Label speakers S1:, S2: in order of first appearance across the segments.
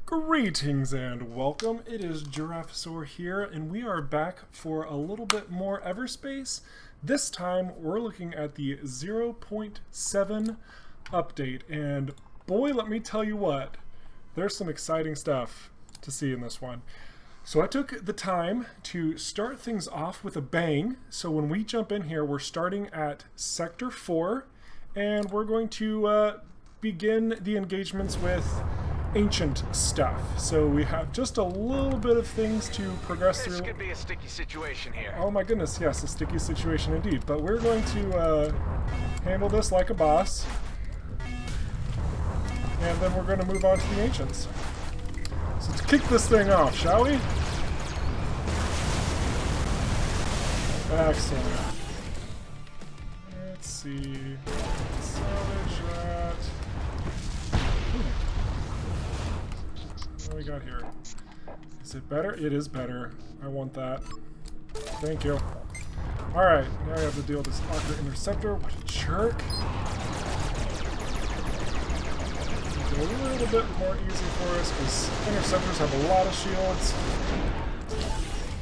S1: Greetings and welcome. It is Giraffasaur here, and we are back for a little bit more Everspace. This time we're looking at the 0.7 update, and boy, let me tell you what, there's some exciting stuff to see in this one. So I took the time to start things off with a bang. So when we jump in here, we're starting at Sector 4, and we're going to begin the engagements with ancient stuff. So we have just a little bit of things to progress through.
S2: This could be a sticky situation here.
S1: Oh my goodness, yes, a sticky situation indeed. But we're going to handle this like a boss. And then we're going to move on to the ancients. So let's kick this thing off, shall we? Excellent. Let's see. Salvage that. What do we got here? Is it better? It is better. I want that. Thank you. Alright, now I have to deal with this awkward interceptor. What a jerk. A little bit more easy for us because interceptors have a lot of shields.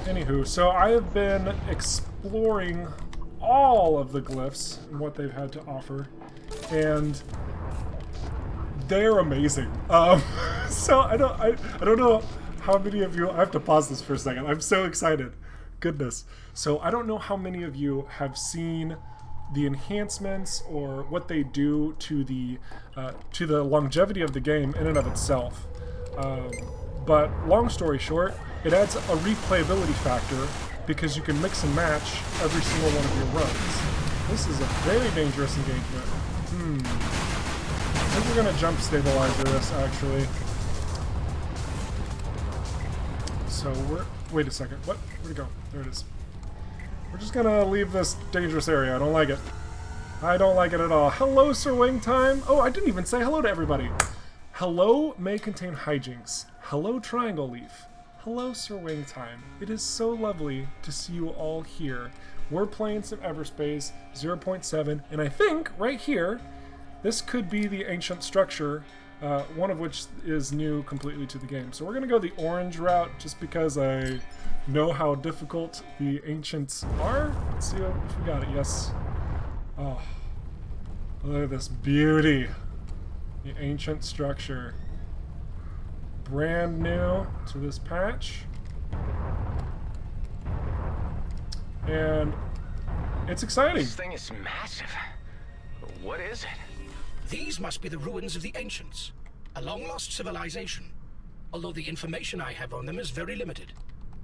S1: Anywho, so I have been exploring all of the glyphs and what they've had to offer, and they're amazing. So I don't know how many of you. I have to pause this for a second. I'm so excited. Goodness. So I don't know how many of you have seen the enhancements or what they do to the longevity of the game in and of itself. But long story short, it adds a replayability factor because you can mix and match every single one of your runs. This is a very dangerous engagement. I think we're going to jump stabilizer this, actually. So wait a second. What? Where'd it go? There it is. We're just going to leave this dangerous area. I don't like it. I don't like it at all. Hello, Sir Wing Time. Oh, I didn't even say hello to everybody. Hello may contain hijinks. Hello, Triangle Leaf. Hello, Sir Wing Time. It is so lovely to see you all here. We're playing some Everspace 0.7, and I think right here, this could be the ancient structure, one of which is new completely to the game. So we're going to go the orange route just because I know how difficult the ancients are. Let's see if we got it. Yes. Oh, look at this beauty. The ancient structure. Brand new to this patch. And it's exciting.
S2: This thing is massive. What is it?
S3: These must be the ruins of the ancients, a long-lost civilization, although the information I have on them is very limited.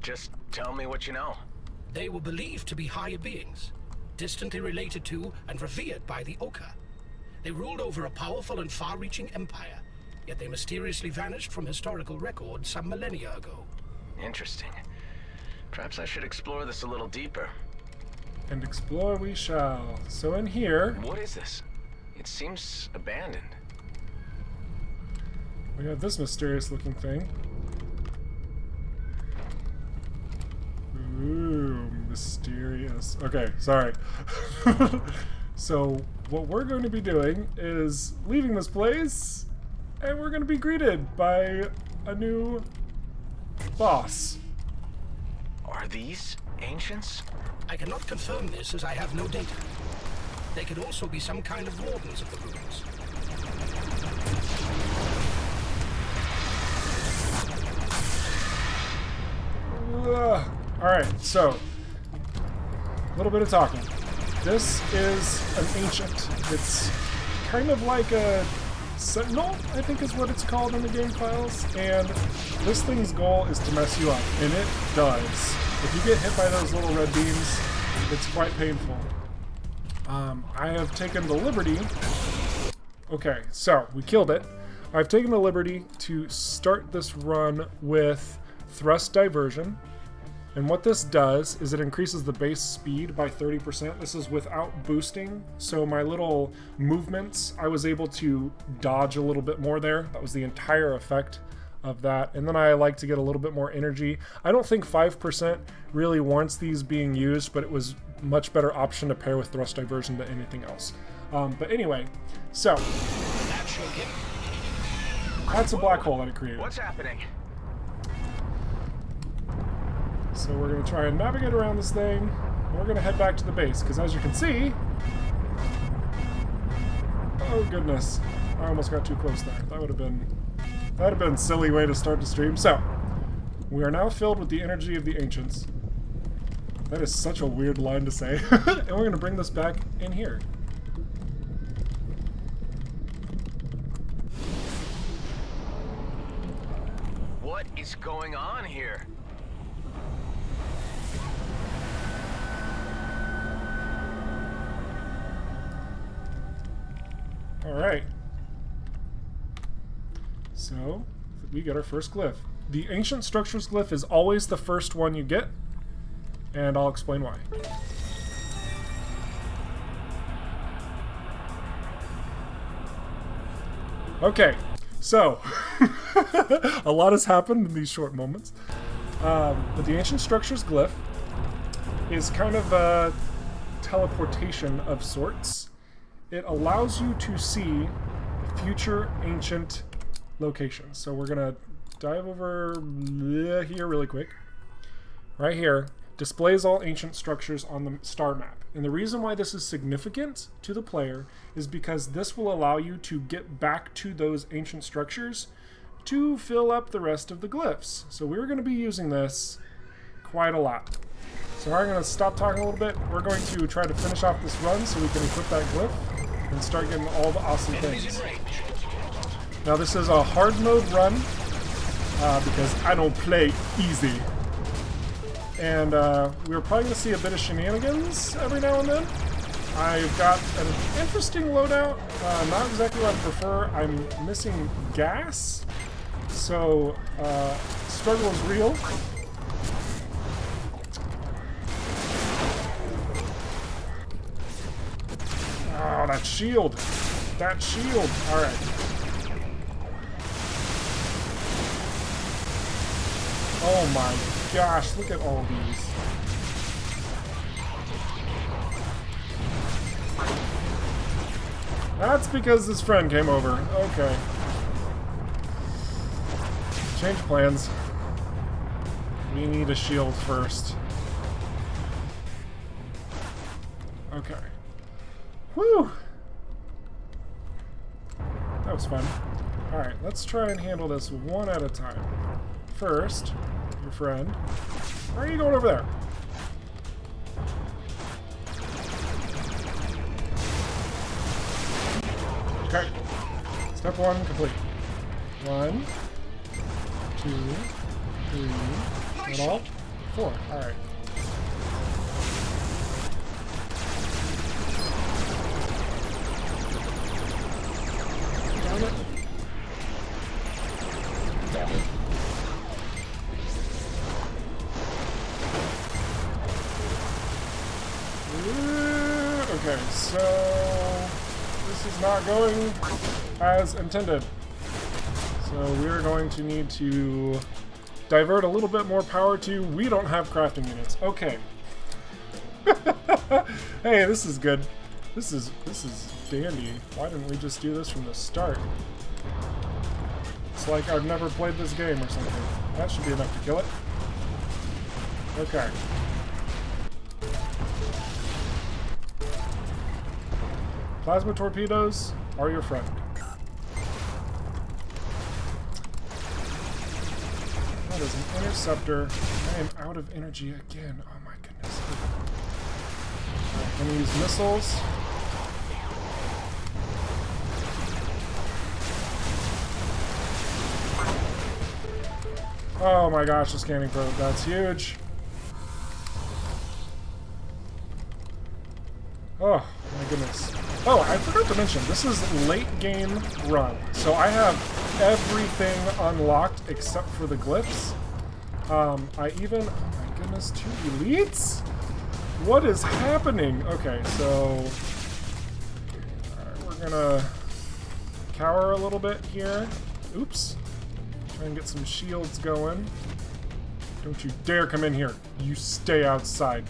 S2: Just tell me what you know.
S3: They were believed to be higher beings, distantly related to and revered by the Oka. They ruled over a powerful and far-reaching empire, yet they mysteriously vanished from historical record some millennia ago.
S2: Interesting. Perhaps I should explore this a little deeper.
S1: And explore we shall. So in here,
S2: What is this? It seems abandoned.
S1: we have this mysterious looking thing. Ooh, mysterious. Okay, sorry. So what we're going to be doing is leaving this place, and we're going to be greeted by a new boss.
S2: Are these ancients?
S3: I cannot confirm this as I have no data. They could also be some kind of wardens of the ruins.
S1: Alright, so a little bit of talking. This is an ancient. It's kind of like a sentinel, I think is what it's called in the game files, and this thing's goal is to mess you up, and it does. If you get hit by those little red beams, it's quite painful. I have taken the liberty. Okay, so we killed it. I've taken the liberty to start this run with thrust diversion. And what this does is it increases the base speed by 30%. This is without boosting. So my little movements, I was able to dodge a little bit more there. That was the entire effect of that. And then I like to get a little bit more energy. I don't think 5% really warrants these being used, but it was a much better option to pair with thrust diversion than anything else. But anyway, so That's a black hole that it created.
S2: What's happening?
S1: So we're going to try and navigate around this thing. And we're going to head back to the base, because as you can see... Oh, goodness. I almost got too close there. That would have been a silly way to start the stream. So, we are now filled with the energy of the ancients. That is such a weird line to say. And we're going to bring this back in here.
S2: What is going on here?
S1: Alright. So, we get our first glyph. The Ancient Structures glyph is always the first one you get, and I'll explain why. Okay, so, a lot has happened in these short moments. But the Ancient Structures glyph is kind of a teleportation of sorts. It allows you to see future ancient locations. So we're going to dive over here really quick. Right here, displays all ancient structures on the star map. And the reason why this is significant to the player is because this will allow you to get back to those ancient structures to fill up the rest of the glyphs. So we're going to be using this quite a lot. So I'm going to stop talking a little bit. We're going to try to finish off this run so we can equip that glyph and start getting all the awesome things. Now this is a hard mode run because I don't play easy. And we're probably going to see a bit of shenanigans every now and then. I've got an interesting loadout, not exactly what I prefer. I'm missing gas, so struggle is real. Oh, that shield! That shield! Alright. Oh my gosh, look at all these. That's because his friend came over. Okay. Change plans. We need a shield first. Okay. Whew! That was fun. Alright, let's try and handle this one at a time. First, your friend. Why are you going over there? Okay. Step one complete. 1, 2, 3, and all? 4. Alright. Damn it. Okay, so this is not going as intended. So we're going to need to divert a little bit more power to we don't have crafting units. Okay. Hey, this is good. This is dandy. Why didn't we just do this from the start? It's like I've never played this game or something. That should be enough to kill it. Okay. Plasma torpedoes are your friend. That is an interceptor. I am out of energy again. Oh my goodness. I'm gonna use missiles. Oh my gosh, the scanning probe. That's huge. Oh my goodness. Oh, I forgot to mention, this is late game run. So I have everything unlocked except for the glyphs. I even, oh my goodness, 2 elites? What is happening? Okay, so we're gonna cower a little bit here. Oops. Try and get some shields going. Don't you dare come in here. You stay outside.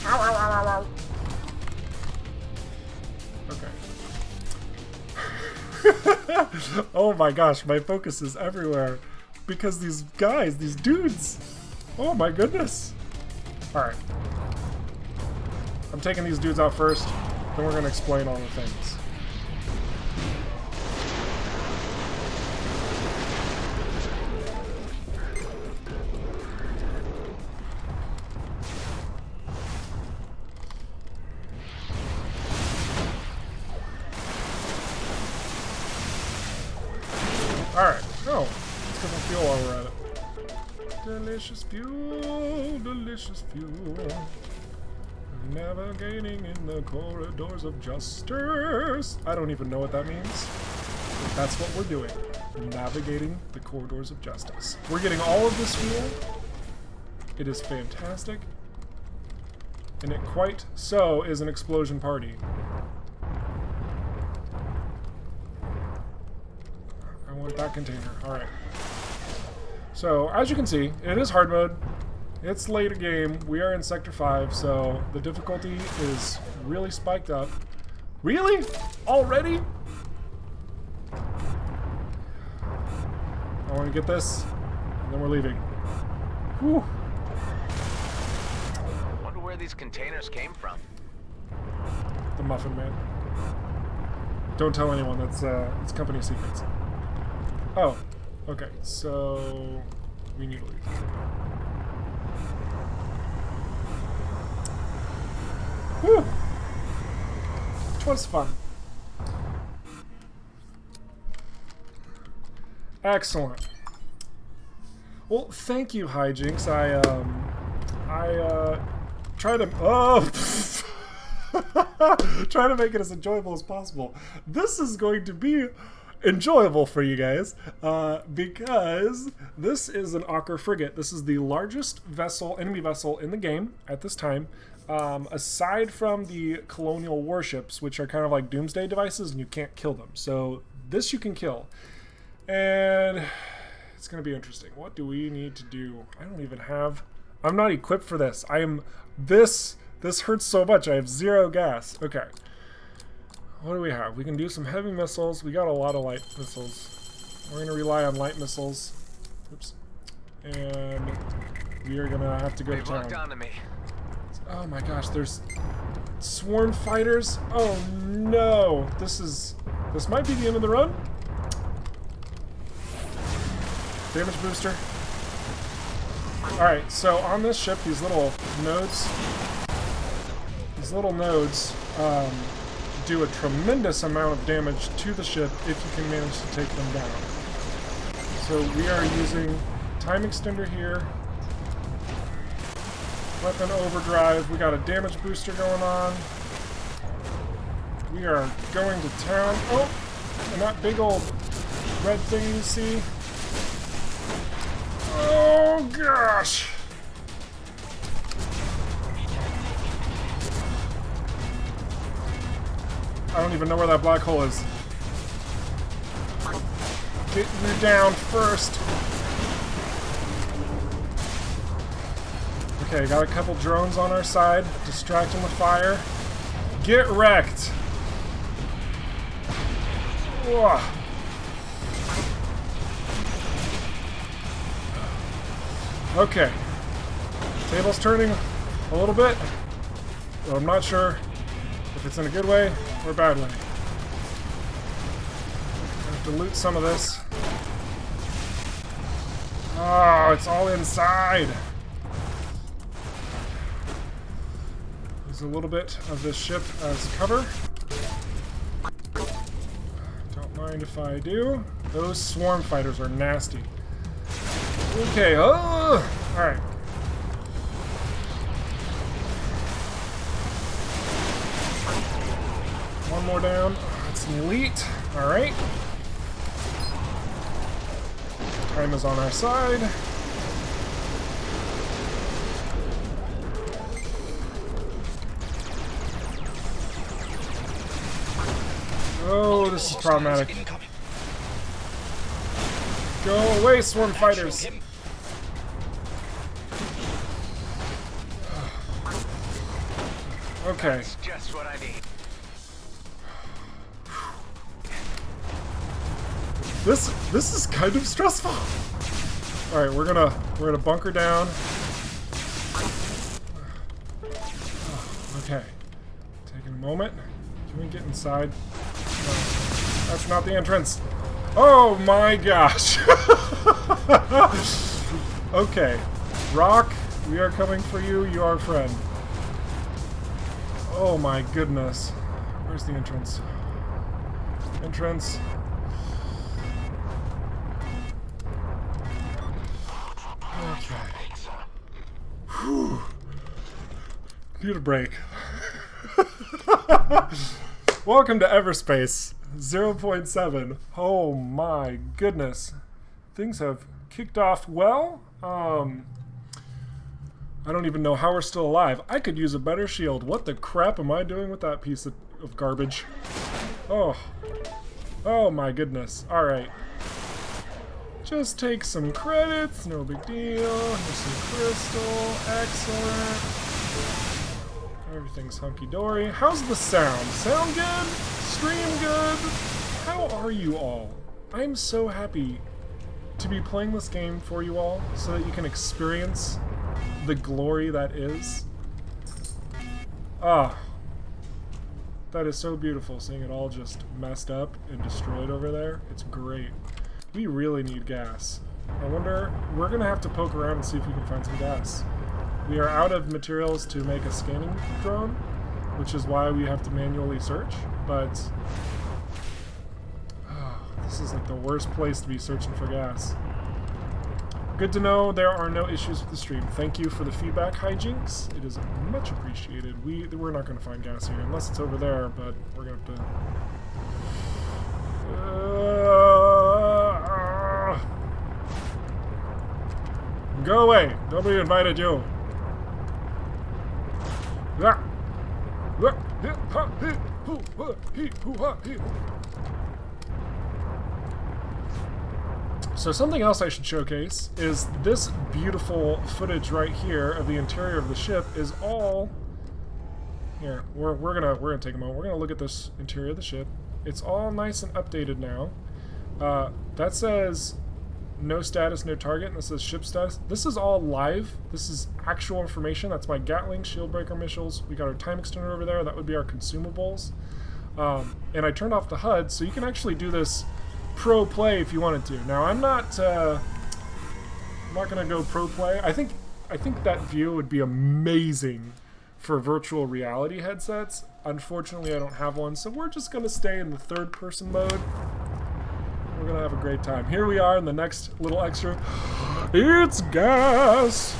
S1: Ow, ow, ow, ow, ow. Okay. Oh my gosh, my focus is everywhere. Because these guys, these dudes. Oh my goodness. Alright. I'm taking these dudes out first, then we're going to explain all the things. Alright. Oh, let's get some fuel while we're at it. Delicious fuel, delicious fuel. Navigating in the corridors of justice. I don't even know what that means. But that's what we're doing. Navigating the corridors of justice. We're getting all of this fuel. It is fantastic. And it quite so is an explosion party. I want that container. Alright. So, as you can see, it is hard mode. It's late game. We are in Sector 5, so the difficulty is really spiked up. Really? Already? I want to get this, and then we're leaving. Whew.
S2: Wonder where these containers came from.
S1: The Muffin Man. Don't tell anyone. It's company secrets. Oh, okay. So we need to leave. Whew. Which was fun. Excellent. Well, thank you, Hijinks. I try to try to make it as enjoyable as possible. This is going to be enjoyable for you guys because this is an Ocker frigate. This is the largest vessel, enemy vessel in the game at this time. Aside from the colonial warships, which are kind of like doomsday devices and you can't kill them. So this you can kill. And it's going to be interesting. What do we need to do? I don't even have... I'm not equipped for this. I am... This hurts so much. I have 0 gas. Okay. What do we have? We can do some heavy missiles. We got a lot of light missiles. We're going to rely on light missiles. Oops. And we are going to have to go to town.
S2: They've locked onto me.
S1: Oh my gosh, there's swarm fighters. Oh no. This might be the end of the run. Damage booster. Alright, so on this ship, these little nodes do a tremendous amount of damage to the ship if you can manage to take them down. So we are using time extender here. Weapon overdrive. We got a damage booster going on. We are going to town. Oh! And that big old red thing you see. Oh gosh! I don't even know where that black hole is. Get you down first. Okay, got a couple drones on our side, distracting the fire. Get wrecked! Whoa. Okay. Table's turning a little bit, but I'm not sure if it's in a good way or a bad way. I have to loot some of this. Oh, it's all inside! Use a little bit of this ship as cover. Don't mind if I do. Those swarm fighters are nasty. Okay, oh! Alright. One more down. That's an elite. Alright. Time is on our side. Oh, this is problematic. Go away, swarm fighters! Okay.
S2: That's just what I need.
S1: This is kind of stressful. All right, we're gonna bunker down. Okay, taking a moment. Can we get inside? No, that's not the entrance. Oh my gosh. Okay, Rock, we are coming for you. You are our friend. Oh my goodness. Where's the entrance? Entrance. Okay. Whew. Need a break. Welcome to Everspace 0.7. Oh my goodness. Things have kicked off well. I don't even know how we're still alive. I could use a better shield. What the crap am I doing with that piece of garbage? Oh. Oh my goodness. Alright. Just take some credits. No big deal. Here's some crystal. Excellent. Everything's hunky-dory. How's the sound? Sound good? Stream good? How are you all? I'm so happy to be playing this game for you all so that you can experience the glory that is. Ah. That is so beautiful, seeing it all just messed up and destroyed over there. It's great. We really need gas. I wonder, we're gonna have to poke around and see if we can find some gas. We are out of materials to make a scanning drone, which is why we have to manually search, but this is like the worst place to be searching for gas. Good to know there are no issues with the stream. Thank you for the feedback, Hijinks. It is much appreciated. We're not going to find gas here, unless it's over there, but we're going to have to... Go away! Nobody invited you! So something else I should showcase is this beautiful footage right here of the interior of the ship is all... Here, we're gonna take a moment. We're gonna look at this interior of the ship. It's all nice and updated now. That says no status, no target, and this says ship status. This is all live. This is actual information. That's my Gatling, Shieldbreaker missiles. We got our time extender over there. That would be our consumables. And I turned off the HUD, so you can actually do this pro play if you wanted to. Now I'm not gonna go pro play. I think that view would be amazing for virtual reality headsets. Unfortunately, I don't have one, so we're just gonna stay in the third person mode. We're gonna have a great time. Here we are in the next little extra. It's gas!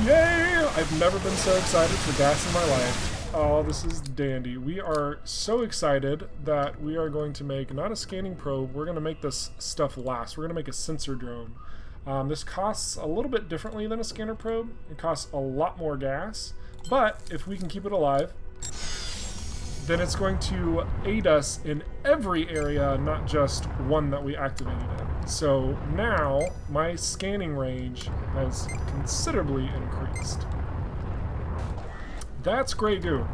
S1: Yay! I've never been so excited for gas in my life. Oh, this is dandy. We are so excited that we are going to make, not a scanning probe, we're going to make this stuff last. We're going to make a sensor drone. This costs a little bit differently than a scanner probe. It costs a lot more gas, but if we can keep it alive, then it's going to aid us in every area, not just one that we activated in. So now, my scanning range has considerably increased. That's Grey Goo.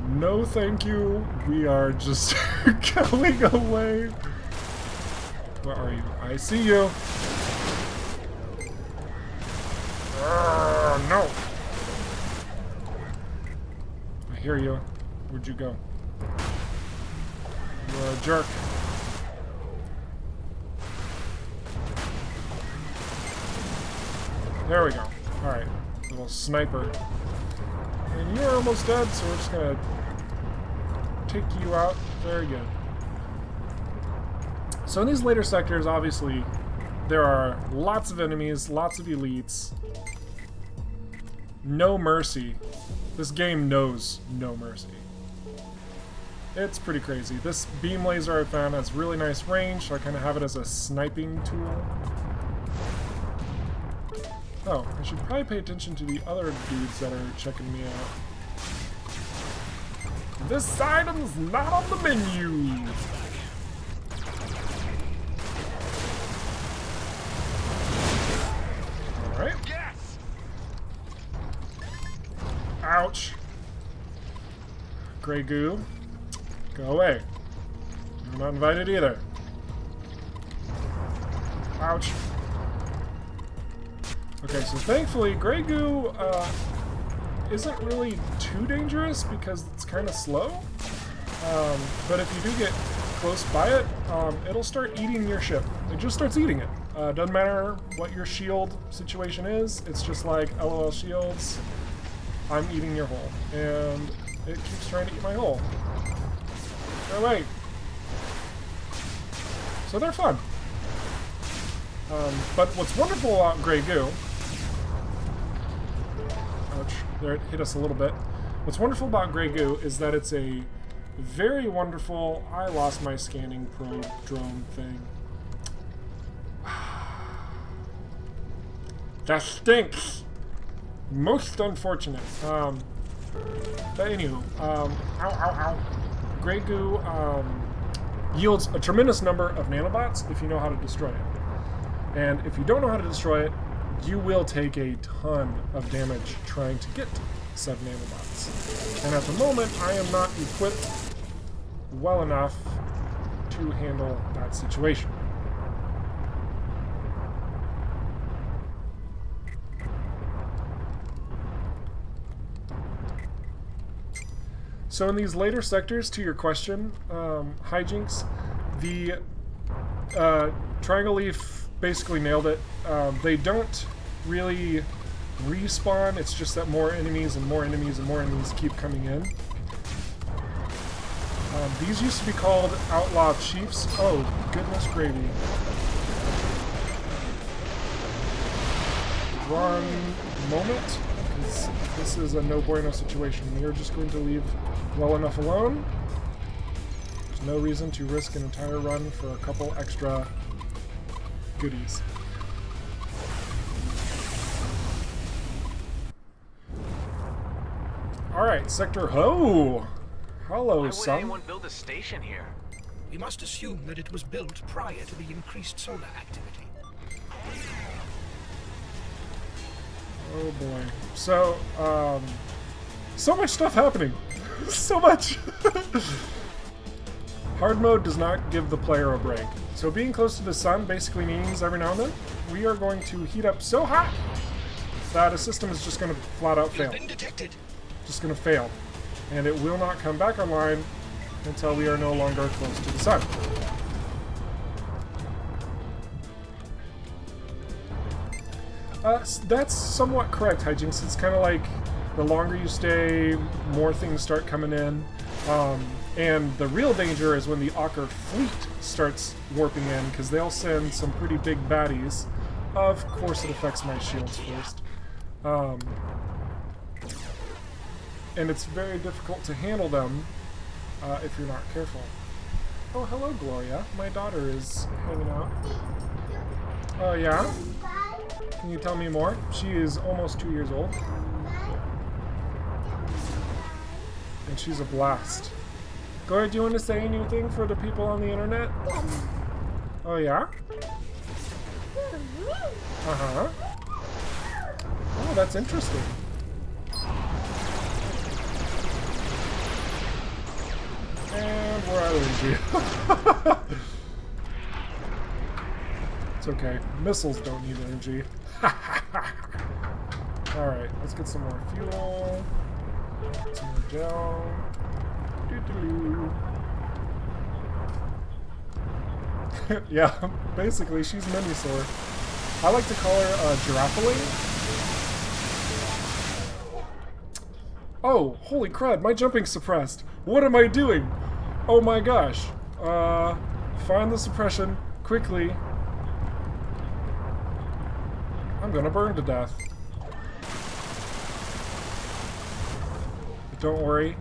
S1: No thank you. We are just going away. Where are you? I see you. No. I hear you. Where'd you go? You're a jerk. There we go. Alright. Little sniper. And you're almost dead, so we're just gonna take you out. Very good. So in these later sectors, obviously, there are lots of enemies, lots of elites. No mercy. This game knows no mercy. It's pretty crazy. This beam laser I found has really nice range, so I kind of have it as a sniping tool. Oh, I should probably pay attention to the other dudes that are checking me out. This item's not on the menu! Alright. Yes! Ouch. Grey Goo. Go away. You're not invited either. Ouch. Okay, so thankfully, Grey Goo isn't really too dangerous because it's kind of slow. But if you do get close by it, it'll start eating your ship. It just starts eating it. Doesn't matter what your shield situation is. It's just like, LOL shields, I'm eating your hull. And it keeps trying to eat my hull. Go away. So they're fun. But what's wonderful about Grey Goo... Ouch, there it hit us a little bit. What's wonderful about Grey Goo is that it's a very wonderful... I lost my scanning probe drone thing. That stinks! Most unfortunate. But anywho, ow, ow, ow. Grey Goo yields a tremendous number of nanobots if you know how to destroy it. And if you don't know how to destroy it, you will take a ton of damage trying to get said nanobots. And at the moment, I am not equipped well enough to handle that situation. So in these later sectors, to your question, Hijinks, the Triangle Leaf basically nailed it. They don't really respawn, it's just that more enemies and more enemies and more enemies keep coming in. These used to be called Outlaw Chiefs. Oh, goodness gravy. One moment, because this is a no bueno situation. We are just going to leave well enough alone. There's no reason to risk an entire run for a couple extra goodies. Alright, Sector Ho! Hello, son.
S2: Why would anyone build a station here?
S3: We must assume that it was built prior to the increased solar activity.
S1: Oh boy. So, so much stuff happening. So much! Hard mode does not give the player a break. So being close to the sun basically means every now and then we are going to heat up so hot that a system is just going to flat out fail.
S3: Been detected.
S1: Just going to fail. And it will not come back online until we are no longer close to the sun. That's somewhat correct, Hijinks. It's kind of like the longer you stay, more things start coming in. And the real danger is when the Ocker fleet starts warping in, because they'll send some pretty big baddies. Of course it affects my shields first. And it's very difficult to handle them if you're not careful. Oh, hello, Gloria. My daughter is hanging out. Oh, yeah? Can you tell me more? She is almost 2 years old. And she's a blast. Gloria, do you want to say anything for the people on the internet? Oh, yeah? Uh-huh. Oh, that's interesting. And we're out of energy. It's okay. Missiles don't need energy. Alright, let's get some more fuel. Some more gel. Yeah, basically, she's Minisaur. I like to call her Giraffasaur. Oh, holy crud, my jumping's suppressed. What am I doing? Oh my gosh. Find the suppression quickly. I'm gonna burn to death. But don't worry.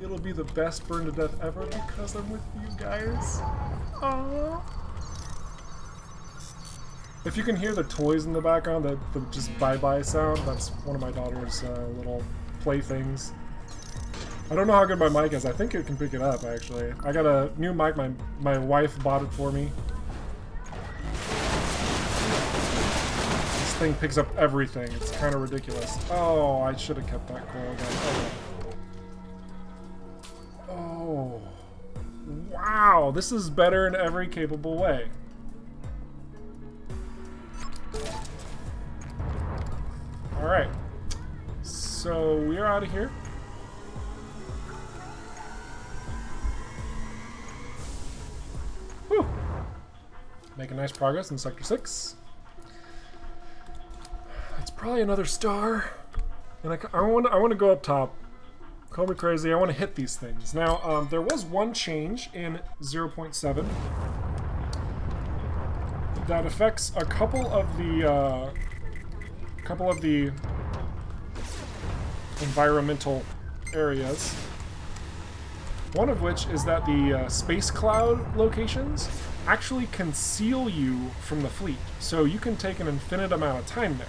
S1: It'll be the best burn to death ever because I'm with you guys. Aww. If you can hear the toys in the background, the just bye-bye sound, that's one of my daughter's little playthings. I don't know how good my mic is. I think it can pick it up, actually. I got a new mic. My wife bought it for me. This thing picks up everything. It's kind of ridiculous. Oh, I should have kept that coil gun. Oh. Wow, this is better in every capable way. Alright. So we are out of here. Whew. Making nice progress in Sector 6. It's probably another star. And I want to go up top. Call me crazy. I want to hit these things. Now, there was one change in 0.7 that affects a couple of the environmental areas. One of which is that the space cloud locations actually conceal you from the fleet, so you can take an infinite amount of time there.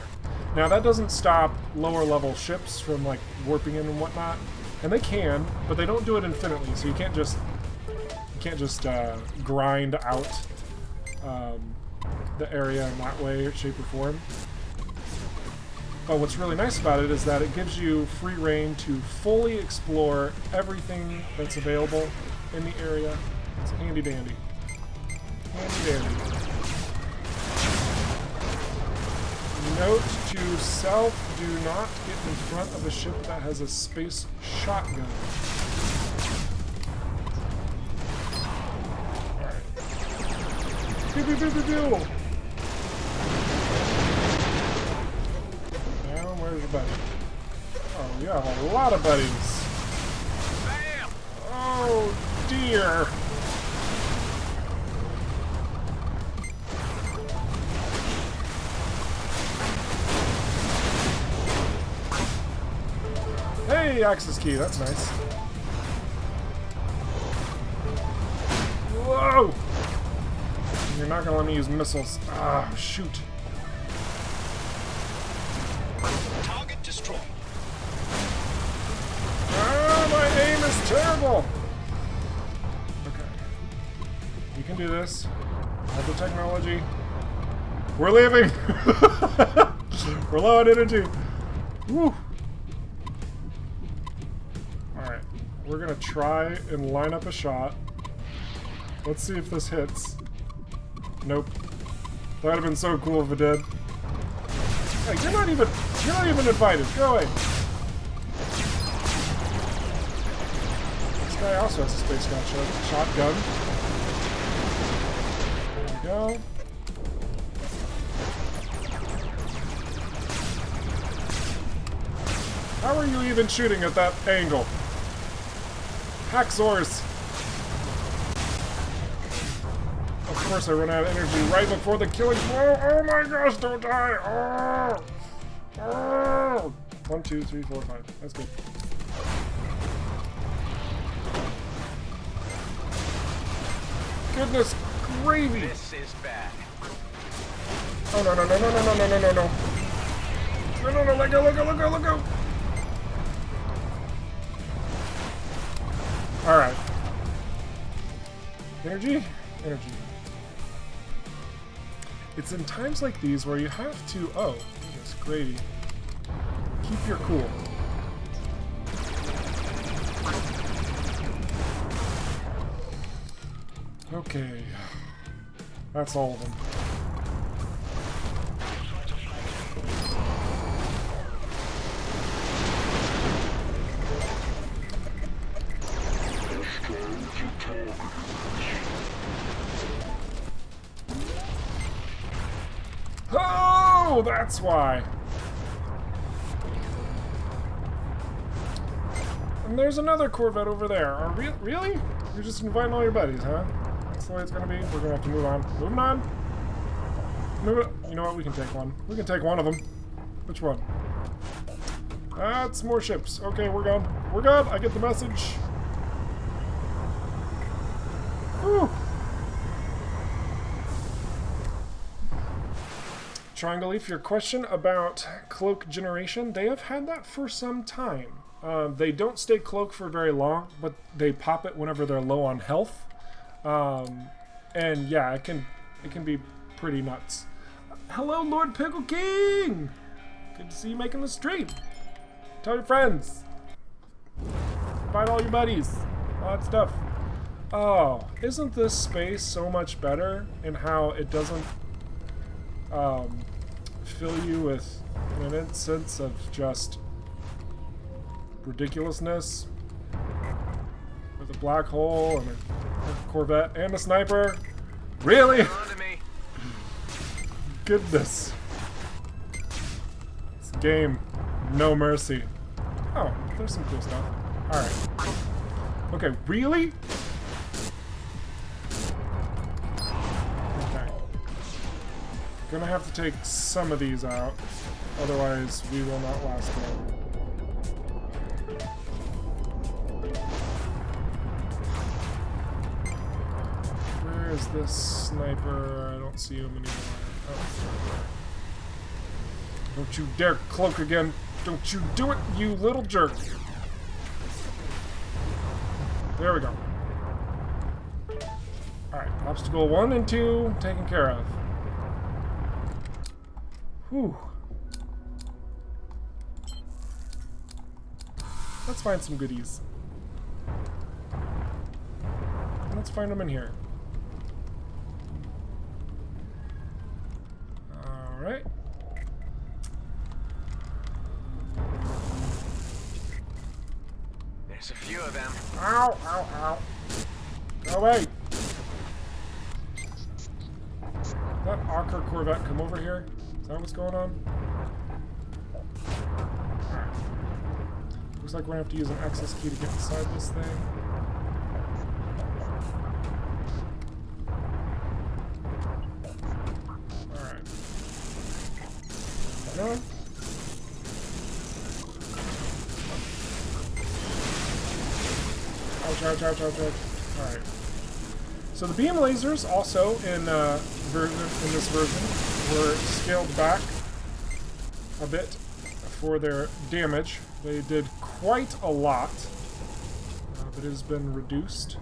S1: Now that doesn't stop lower level ships from like warping in and whatnot, and they can, but they don't do it infinitely. So you can't just grind out the area in that way, shape, or form. But what's really nice about it is that it gives you free reign to fully explore everything that's available in the area. It's handy dandy. Handy dandy. Note to self, do not get in front of a ship that has a space shotgun. Alright. Pew pew pew pew pew! Now, where's your buddy? Oh, you have a lot of buddies. Bam! Oh, dear! Hey, access key, that's nice. Whoa! You're not gonna let me use missiles. Ah, shoot.
S3: Target destroyed.
S1: Ah, my aim is terrible! Okay. You can do this. I have the technology. We're leaving! We're low on energy. Woo! Alright. We're gonna try and line up a shot. Let's see if this hits. Nope. That would have been so cool if it did. Hey, you're not even invited. Go away. This guy also has a space shotgun. There we go. How are you even shooting at that angle? Hacksaws. Of course I run out of energy right before the killing blow. Oh my gosh, don't die! Oh! Oh! 1, 2, 3, 4, 5. That's good. Goodness gravy!
S2: This is bad.
S1: Oh no no no no no no no no no no! No no no! Let go! Let go! Let go! Let go! All right. Energy, energy. It's in times like these where you have to, oh, goodness, gravy. Keep your cool. Okay. That's all of them. Oh, that's why. And there's another Corvette over there. Really? You're just inviting all your buddies, huh? That's the way it's gonna be. We're gonna have to move on. Moving on. You know what? We can take one. We can take one of them. Which one? That's more ships. Okay, we're good. We're good. I get the message. Whew. Triangle Leaf, your question about cloak generation, they have had that for some time. They don't stay cloaked for very long, but they pop it whenever they're low on health. And yeah, it can be pretty nuts. Hello, Lord Pickle King! Good to see you making the stream. Tell your friends. Invite all your buddies. All that stuff. Oh, isn't this space so much better in how it doesn't fill you with an immense sense of just ridiculousness. With a black hole and a Corvette and a sniper. Really? Goodness. This game, no mercy. Oh, there's some cool stuff. Alright. Okay, really? Okay. Gonna have to take some of these out, otherwise we will not last long. Where is this sniper? I don't see him anymore. Oh. Don't you dare cloak again. Don't you do it, you little jerk. There we go. Alright, obstacle 1 and 2 taken care of. Whew. Let's find some goodies. Let's find them in here. Alright.
S2: There's a few of them.
S1: Ow, ow, ow. Go away. Did that Ocker Corvette come over here? Is that what's going on? Alright. Looks like we're gonna have to use an access key to get inside this thing. Alright. Go. Ouch, ouch, ouch, ouch. Alright. So the beam lasers also in this version were scaled back a bit for their damage. They did quite a lot, but it has been reduced.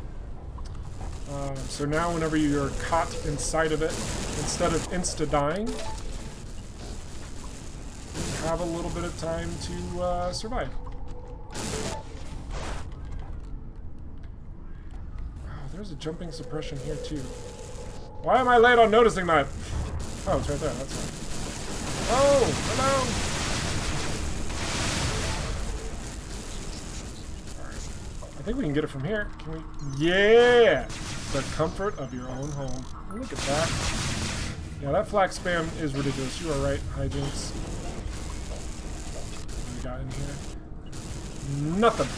S1: So now whenever you're caught inside of it, instead of insta-dying, you have a little bit of time to survive. There's a jumping suppression here too. Why am I late on noticing that? Oh, it's right there. That's fine. Oh, hello. Alright. I think we can get it from here. Can we? Yeah! The comfort of your own home. Look at that. Yeah, that flak spam is ridiculous. You are right, hijinks. What do we got in here? Nothing.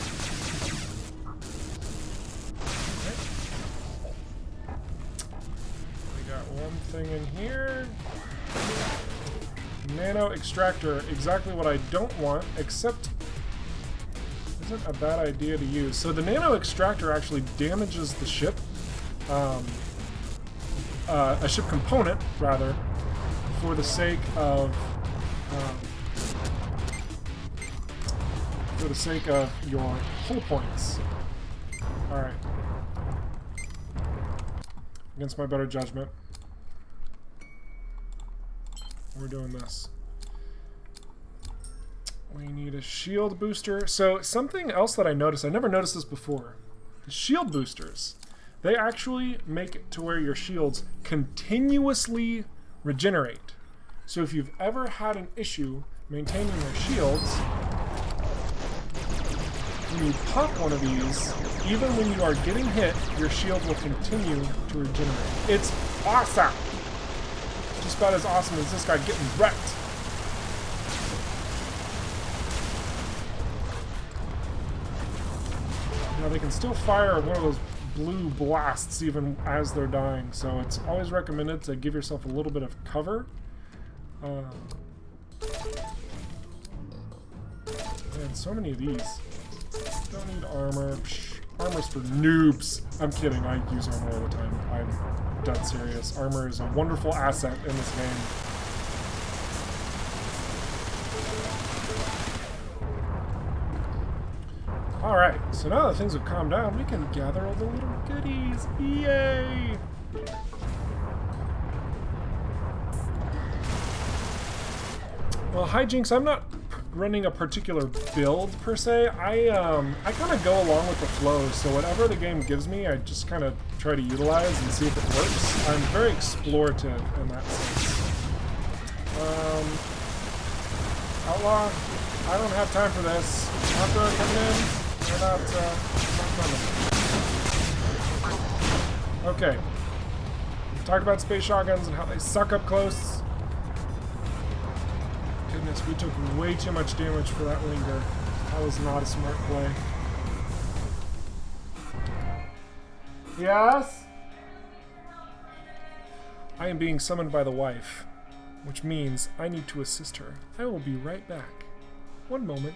S1: One thing in here. Nano extractor, exactly what I don't want, except isn't a bad idea to use. So the nano extractor actually damages the ship, a ship component rather, for the sake of your hull points. All right. Against my better judgment, we're doing this. We need a shield booster. So something else that I noticed, I never noticed this before. The shield boosters, they actually make it to where your shields continuously regenerate. So if you've ever had an issue maintaining your shields, when you pop one of these, even when you are getting hit, your shield will continue to regenerate. It's awesome! Just about as awesome as this guy getting wrecked. Now they can still fire one of those blue blasts even as they're dying, so it's always recommended to give yourself a little bit of cover. Man, so many of these. Don't need armor. Psh, armor's for noobs. I'm kidding, I use armor all the time. I'm dead serious. Armor is a wonderful asset in this game. Alright, so now that things have calmed down, we can gather all the little goodies. Yay! Well, hijinks, I'm not running a particular build per se. I kind of go along with the flow, so whatever the game gives me, I just kind of try to utilize and see if it works. I'm very explorative in that sense. Outlaw, I don't have time for this. Outlaw coming in. They're not coming. Okay. Talk about space shotguns and how they suck up close. Goodness, we took way too much damage for that linger. That was not a smart play. Yes? I am being summoned by the wife, which means I need to assist her. I will be right back. One moment.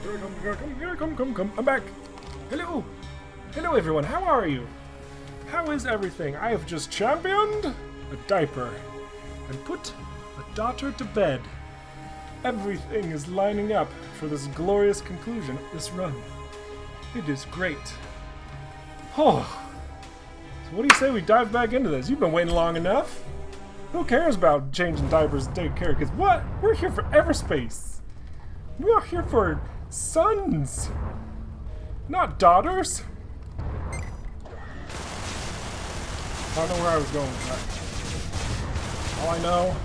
S1: Here I come. I'm back. Hello. Hello, everyone. How are you? How is everything? I have just championed a diaper and put a daughter to bed. Everything is lining up for this glorious conclusion of this run. It is great. Oh. So what do you say we dive back into this? You've been waiting long enough. Who cares about changing diapers and taking care of kids? What? We're here for Everspace. We are here for sons, not daughters. I don't know where I was going with that. All I know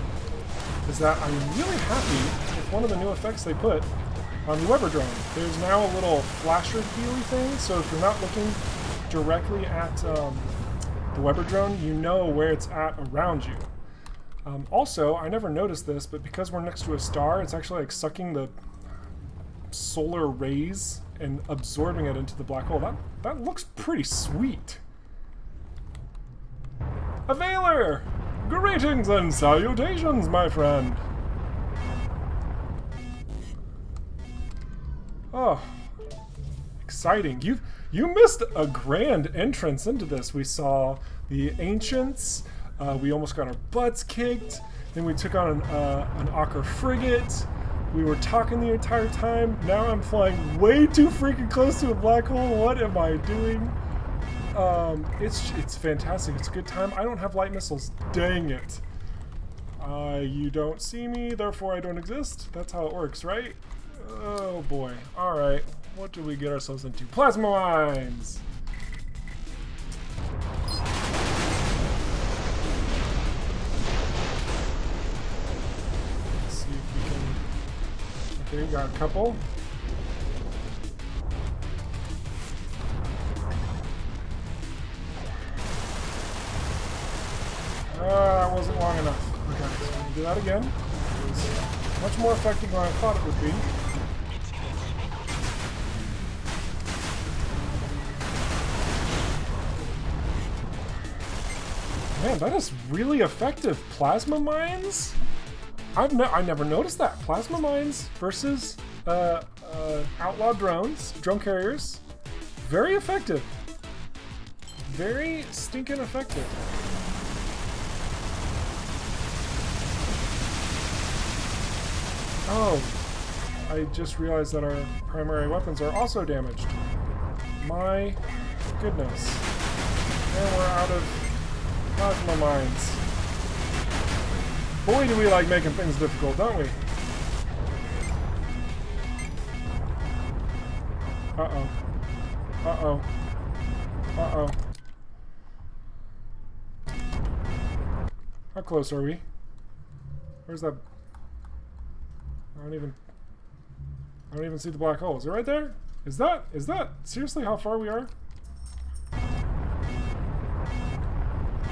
S1: is that I'm really happy with one of the new effects they put on the Weber drone. There's now a little flasher dealy thing, so if you're not looking directly at the Weber drone, you know where it's at around you. Also, I never noticed this, but because we're next to a star, it's actually like sucking the solar rays and absorbing it into the black hole. That looks pretty sweet. A Veiler! Greetings and salutations, my friend! Oh, exciting. You missed a grand entrance into this. We saw the Ancients, we almost got our butts kicked, then we took on an Ocker frigate. We were talking the entire time. Now I'm flying way too freaking close to a black hole. What am I doing? It's fantastic. It's a good time. I don't have light missiles. Dang it. You don't see me, therefore I don't exist. That's how it works, right? Oh boy. Alright. What did we get ourselves into? Plasma mines! Let's see if we can... Okay, we got a couple. That wasn't long enough. Okay, so we'll do that again. It was much more effective than I thought it would be. Man, that is really effective. Plasma mines? I never noticed that. Plasma mines versus outlaw drones, drone carriers. Very effective. Very stinking effective. Oh, I just realized that our primary weapons are also damaged. My goodness. And we're out of plasma mines. Boy, do we like making things difficult, don't we? Uh-oh. Uh-oh. Uh-oh. How close are we? Where's that? I don't even see the black hole. Is it right there? Is that seriously how far we are?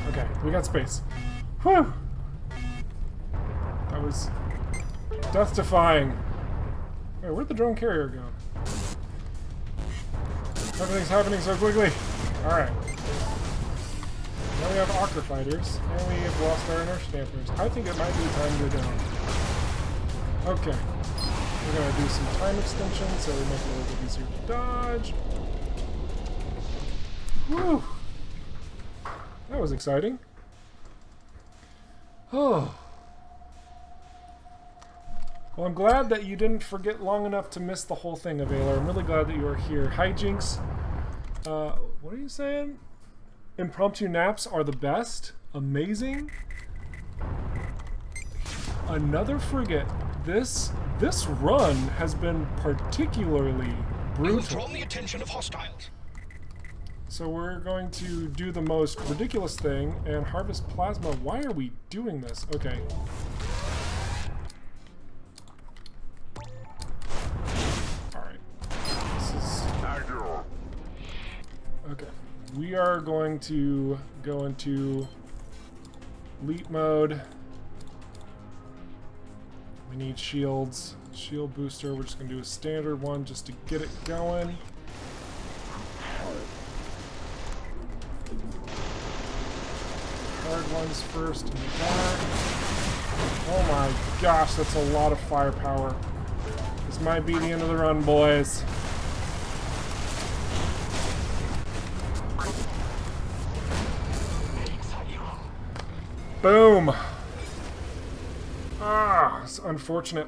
S1: Okay, we got space. Whew! That was death-defying. Wait, where'd the drone carrier go? Everything's happening so quickly. Alright. Now we have Ocker fighters, and we have lost our inertia dampers. I think it might be time to go down. Okay. We're gonna do some time extension so we make it a little bit easier to dodge. Whew! That was exciting. Oh. Well, I'm glad that you didn't forget long enough to miss the whole thing, Availer. I'm really glad that you are here. Hijinks. What are you saying? Impromptu naps are the best. Amazing. Another frigate. This run has been particularly brutal.
S3: You've drawn the attention of hostiles.
S1: So we're going to do the most ridiculous thing and harvest plasma. Why are we doing this? Okay. Alright. This is... Okay. We are going to go into leap mode. We need shields. Shield booster. We're just going to do a standard one just to get it going. Hard ones first in the back. Oh my gosh, that's a lot of firepower. This might be the end of the run, boys. Boom. Ah, it's unfortunate.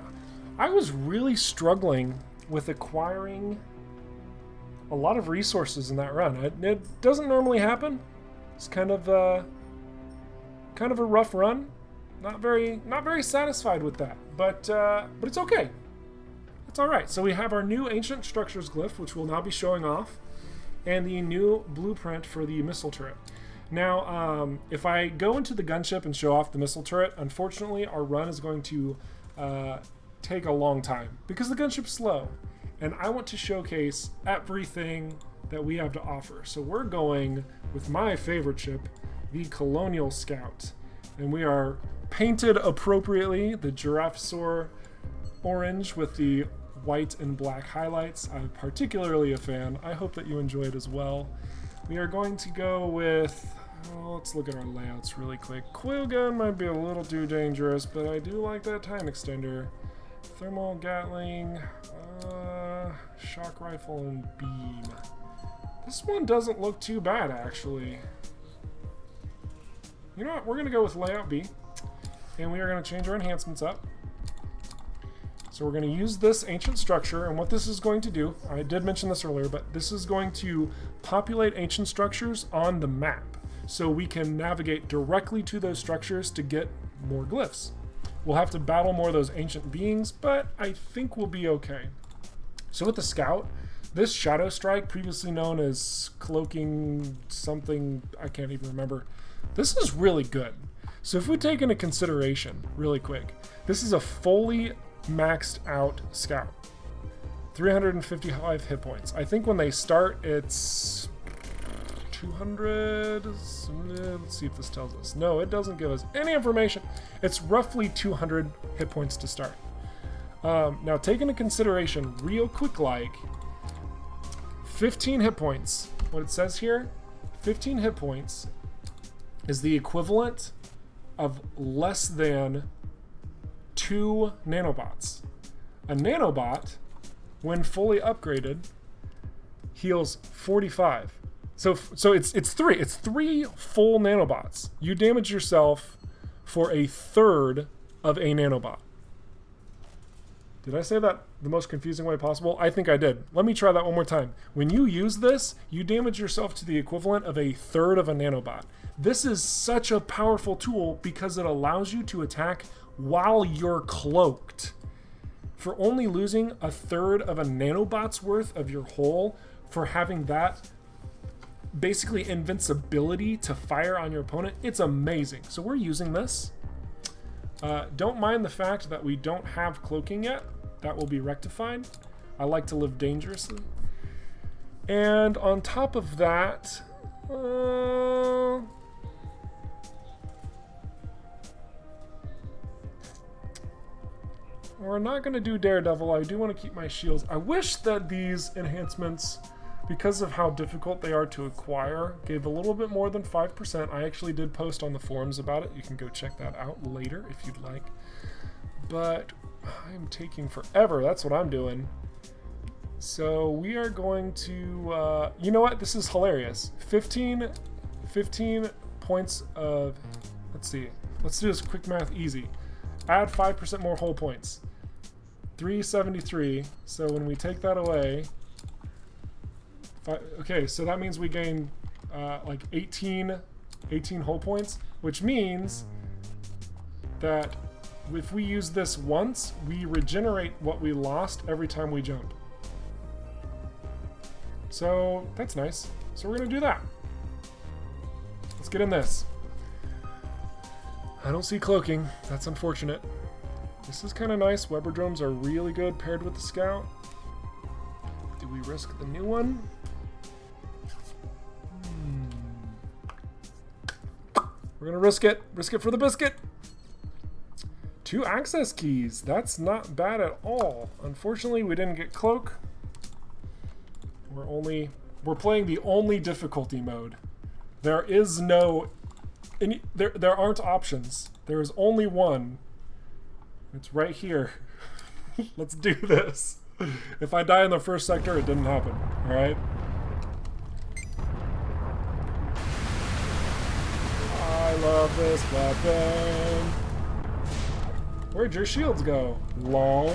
S1: I was really struggling with acquiring a lot of resources in that run. It doesn't normally happen. It's kind of a rough run. Not very satisfied with that, but it's okay. It's all right. So we have our new ancient structures glyph, which we'll now be showing off, and the new blueprint for the missile turret. Now, if I go into the gunship and show off the missile turret, unfortunately, our run is going to take a long time because the gunship's slow, and I want to showcase everything that we have to offer. So we're going with my favorite ship, the Colonial Scout, and we are painted appropriately, the Giraffasaur orange with the white and black highlights. I'm particularly a fan. I hope that you enjoy it as well. We are going to go with, let's look at our layouts really quick. Coil gun might be a little too dangerous, but I do like that time extender. Thermal Gatling, shock rifle, and beam. This one doesn't look too bad, actually. You know what? We're going to go with layout B, and we are going to change our enhancements up. So we're going to use this ancient structure, and what this is going to do, I did mention this earlier, but this is going to populate ancient structures on the map, so we can navigate directly to those structures to get more glyphs. We'll have to battle more of those ancient beings, but I think we'll be okay. So with the Scout, this Shadow Strike, previously known as Cloaking something, I can't even remember, this is really good. So if we take into consideration, really quick, this is a fully maxed out Scout. 355 hit points. I think when they start, it's 200. Let's see if this tells us. No, it doesn't give us any information. It's roughly 200 hit points to start. Now, take into consideration, real quick, like 15 hit points. What it says here, 15 hit points is the equivalent of less than 2 nanobots. A nanobot, when fully upgraded, heals 45. So it's 3. It's 3 full nanobots. You damage yourself for a third of a nanobot. Did I say that the most confusing way possible? I think I did. Let me try that one more time. When you use this, you damage yourself to the equivalent of a third of a nanobot. This is such a powerful tool because it allows you to attack while you're cloaked. For only losing a third of a nanobot's worth of your hull, for having that basically invincibility to fire on your opponent, it's amazing. So we're using this. Don't mind the fact that we don't have cloaking yet. That will be rectified. I like to live dangerously. And on top of that, we're not going to do Daredevil. I do want to keep my shields. I wish that these enhancements, because of how difficult they are to acquire, gave a little bit more than 5%. I actually did post on the forums about it. You can go check that out later if you'd like. But I'm taking forever. That's what I'm doing. So we are going to... you know what? This is hilarious. 15 points of... Let's see. Let's do this quick math easy. Add 5% more hull points. 373. So when we take that away... Okay, so that means we gain like 18 hull points, which means that if we use this once, we regenerate what we lost every time we jump. So that's nice. So we're gonna do that. Let's get in this. I don't see cloaking. That's unfortunate. This is kind of nice. Weber drones are really good paired with the Scout. Do we risk the new one? We're gonna risk it. Risk it for the biscuit. 2 access keys. That's not bad at all. Unfortunately, we didn't get cloak. We're playing the only difficulty mode. There is no there aren't options. There is only one. It's right here. Let's do this. If I die in the first sector, it didn't happen. Alright? I love this weapon. Where'd your shields go? Lol.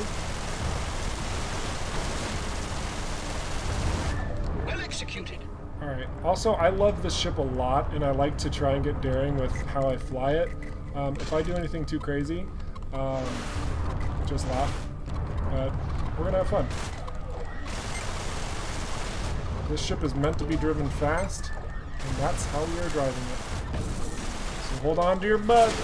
S3: Well executed.
S1: Alright. Also, I love this ship a lot, and I like to try and get daring with how I fly it. If I do anything too crazy, just laugh. But we're gonna have fun. This ship is meant to be driven fast, and that's how we are driving it. So hold on to your butts.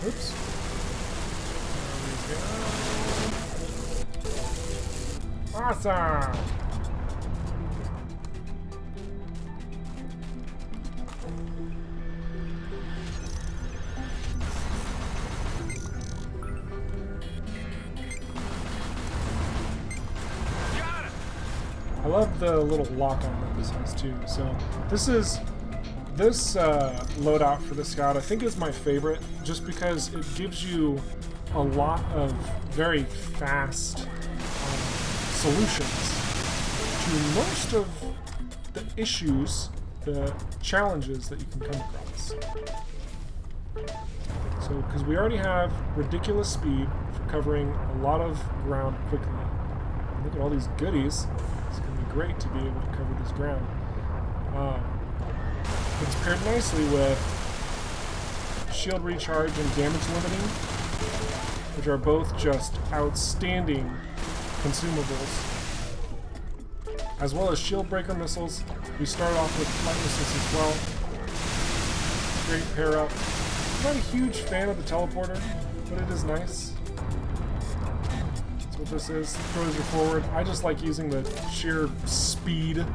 S1: Oops. There we go. Awesome! I love the little lock-on that this has too. So this loadout for the Scout I think is my favorite, just because it gives you a lot of very fast solutions to most of the issues, the challenges that you can come across. So, because we already have ridiculous speed for covering a lot of ground quickly. Look at all these goodies. It's going to be great to be able to cover this ground. It's paired nicely with shield recharge and damage limiting, which are both just outstanding consumables. As well as shield breaker missiles. We start off with light missiles as well. Great pair up. I'm not a huge fan of the teleporter, but it is nice. That's what this is. Throws you forward. I just like using the sheer speed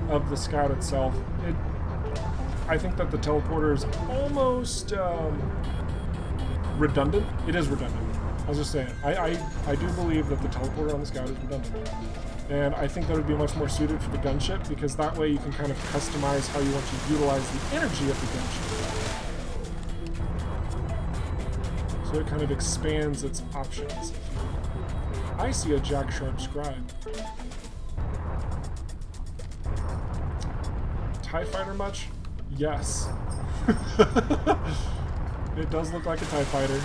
S1: of the Scout itself. I think that the teleporter is almost redundant. It is redundant. I was just saying. I do believe that the teleporter on the Scout is redundant. And I think that would be much more suited for the gunship, because that way you can kind of customize how you want to utilize the energy of the gunship. So it kind of expands its options. I see a Jack Sharp scribe. TIE fighter much? Yes. It does look like a TIE fighter.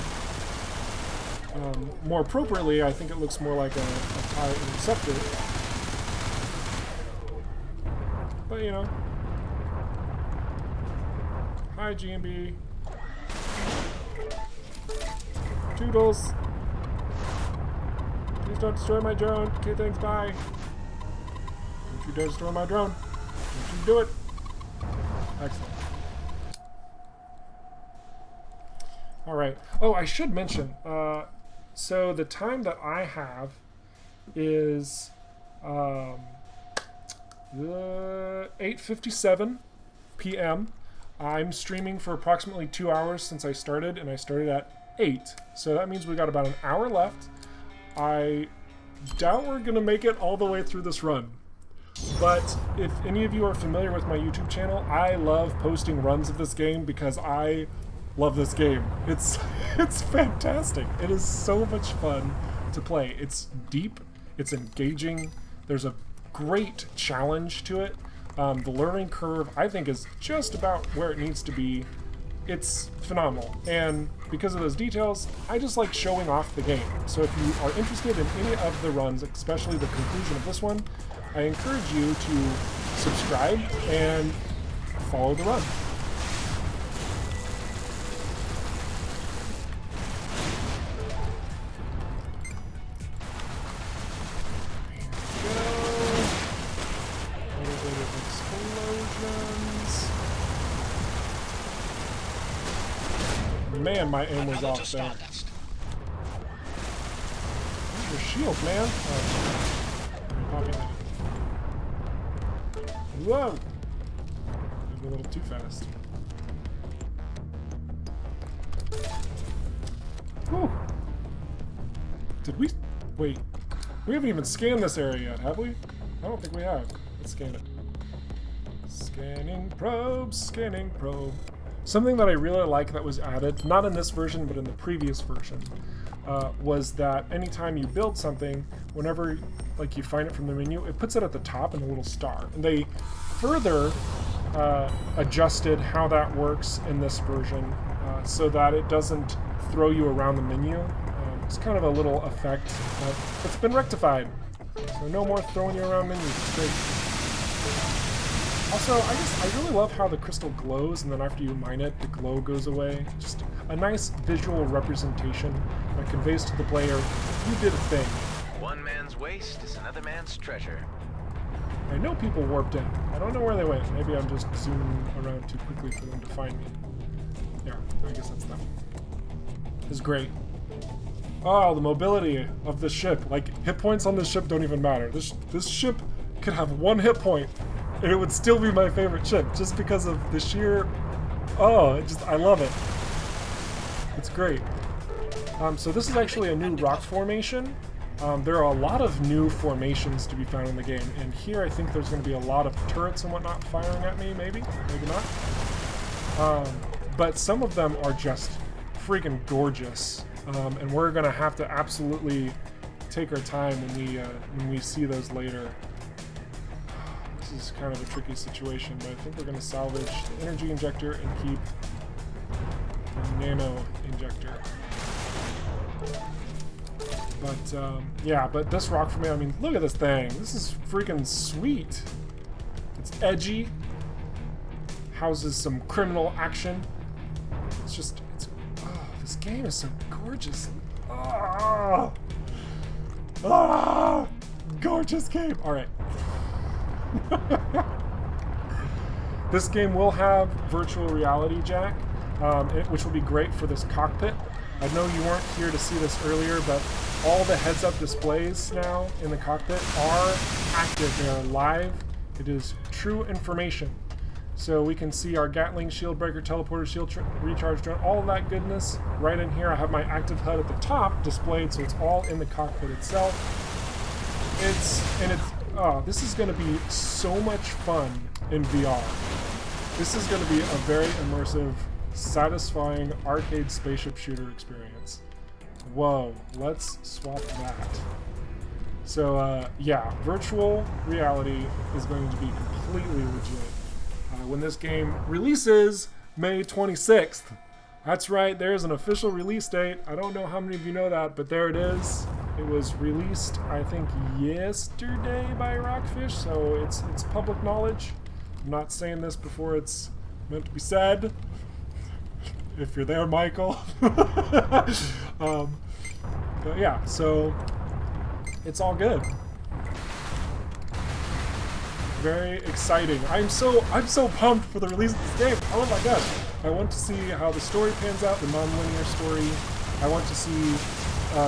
S1: More appropriately, I think it looks more like a TIE interceptor. But, you know. Hi, GMB. Toodles. Please don't destroy my drone. Okay, thanks, bye. Don't you dare destroy my drone. Don't you do it. Excellent. Alright. Oh, I should mention, so the time that I have is 8:57 p.m. I'm streaming for approximately 2 hours since I started, and I started at 8. So that means we got about an hour left. I doubt we're going to make it all the way through this run. But if any of you are familiar with my YouTube channel, I love posting runs of this game because I love this game. It's fantastic. It is so much fun to play. It's deep, it's engaging, there's a great challenge to it. The learning curve, I think, is just about where it needs to be. It's phenomenal, and because of those details, I just like showing off the game. So if you are interested in any of the runs, especially the conclusion of this one, I encourage you to subscribe and follow the run. Man, my aim was off there. your shield, man. Populated. Whoa! Moved a little too fast. Whew. Did we... Wait. We haven't even scanned this area yet, have we? I don't think we have. Let's scan it. Scanning probe, scanning probe. Something that I really like that was added, not in this version, but in the previous version, was that anytime you build something, whenever like you find it from the menu, it puts it at the top in a little star. And they further adjusted how that works in this version so that it doesn't throw you around the menu. It's kind of a little effect, but it's been rectified. So no more throwing you around menus. It's great. Also, I really love how the crystal glows, and then after you mine it, the glow goes away. Just a nice visual representation that conveys to the player, you did a thing.
S2: One man's waste is another man's treasure.
S1: I know people warped in. I don't know where they went. Maybe I'm just zooming around too quickly for them to find me. Yeah, I guess that's them. It's great. Oh, the mobility of the ship. Like, hit points on this ship don't even matter. This ship could have one hit point, and it would still be my favorite ship, just because of the sheer... Oh, I love it. It's great. So this is actually a new rock formation. There are a lot of new formations to be found in the game, and here I think there's going to be a lot of turrets and whatnot firing at me, maybe not. But some of them are just freaking gorgeous. And we're gonna have to absolutely take our time when we see those later. This is kind of a tricky situation, but I think we're gonna salvage the energy injector and keep the nano injector. But yeah, but this rock for me, I mean, look at this thing. This is freaking sweet. It's edgy. Houses some criminal action. It's just, this game is so gorgeous. Gorgeous game. All right. This game will have virtual reality, Jack, which will be great for this cockpit. I know you weren't here to see this earlier, but all the heads-up displays now in the cockpit are active. They are live. It is true information. So we can see our Gatling, shield breaker, teleporter, shield recharge drone, all of that goodness right in here. I have my active HUD at the top displayed, so it's all in the cockpit itself. This is going to be so much fun in VR. This is going to be a very immersive, satisfying arcade spaceship shooter experience. Whoa, let's swap that. So yeah, virtual reality is going to be completely legit. When this game releases May 26th. That's right, there's an official release date. I don't know how many of you know that, but there it is. It was released, I think, yesterday by Rockfish, so it's public knowledge. I'm not saying this before it's meant to be said. If you're there, Michael. But yeah, so it's all good. Very exciting. I'm so pumped for the release of this game. Oh my gosh. I want to see how the story pans out, the non-linear story. I want to see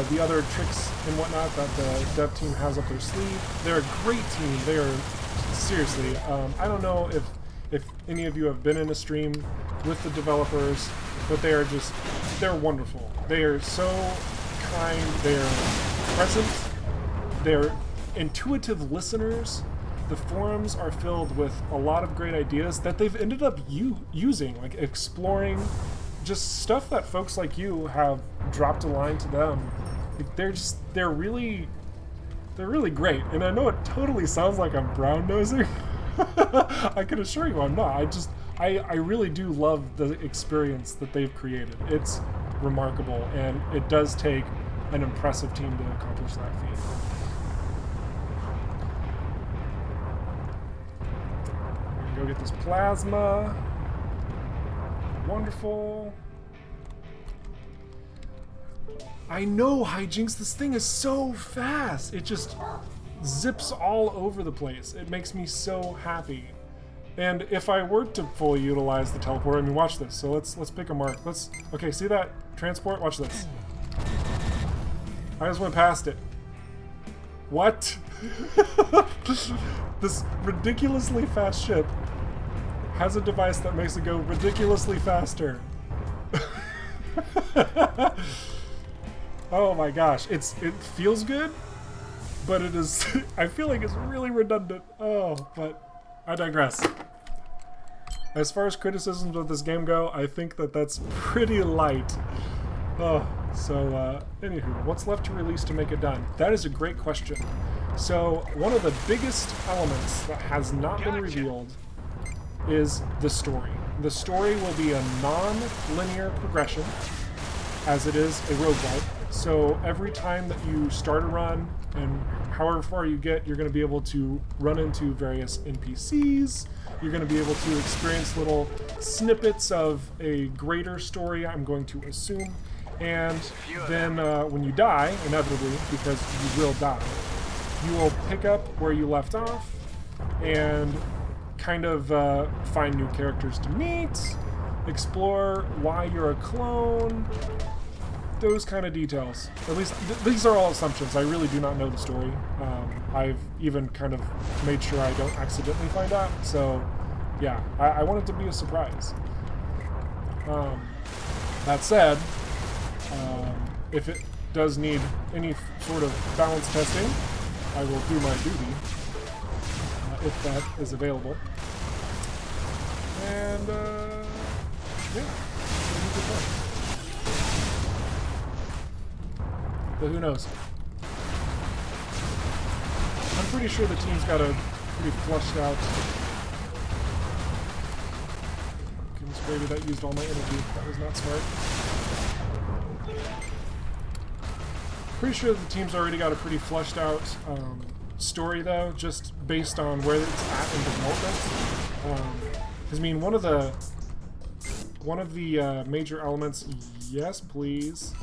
S1: the other tricks and whatnot that the dev team has up their sleeve. They're a great team. They are, seriously, I don't know if any of you have been in a stream with the developers, but they're wonderful. They are so kind, they're present, they're intuitive listeners. The forums are filled with a lot of great ideas that they've ended up using, like exploring just stuff that folks like you have dropped a line to them. Like they're really great. And I know it totally sounds like I'm brown nosing. I can assure you I'm not. I really do love the experience that they've created. It's remarkable, and it does take an impressive team to accomplish that feat. Go get this plasma. Wonderful. I know, Hijinks, this thing is so fast. It just zips all over the place. It makes me so happy. And if I were to fully utilize the teleporter, I mean, watch this. So let's pick a mark. Okay, see that transport? Watch this. I just went past it. What? This ridiculously fast ship has a device that makes it go ridiculously faster. Oh my gosh, it feels good, but it is, I feel like it's really redundant. Oh, but I digress. As far as criticisms of this game go, I think that that's pretty light. Oh, so anywho, what's left to release to make it done? That is a great question. So one of the biggest elements that has not been revealed is the story. The story will be a non-linear progression, as it is a roguelike. So every time that you start a run, and however far you get, you're going to be able to run into various NPCs. You're going to be able to experience little snippets of a greater story, I'm going to assume. And then when you die, inevitably, because you will die, you will pick up where you left off and kind of find new characters to meet, explore why you're a clone, those kind of details. At least these are all assumptions. I really do not know the story. I've even kind of made sure I don't accidentally find out. So yeah, I want it to be a surprise. That said, if it does need any sort of balance testing, I will do my duty, if that is available. And yeah, it'll be good fun. But who knows? I'm pretty sure the team's got a pretty flushed out. Goodness gravy, that used all my energy. That was not smart. Pretty sure the team's already got a pretty flushed out story though, just based on where it's at in development. Because I mean, one of the major elements, yes please,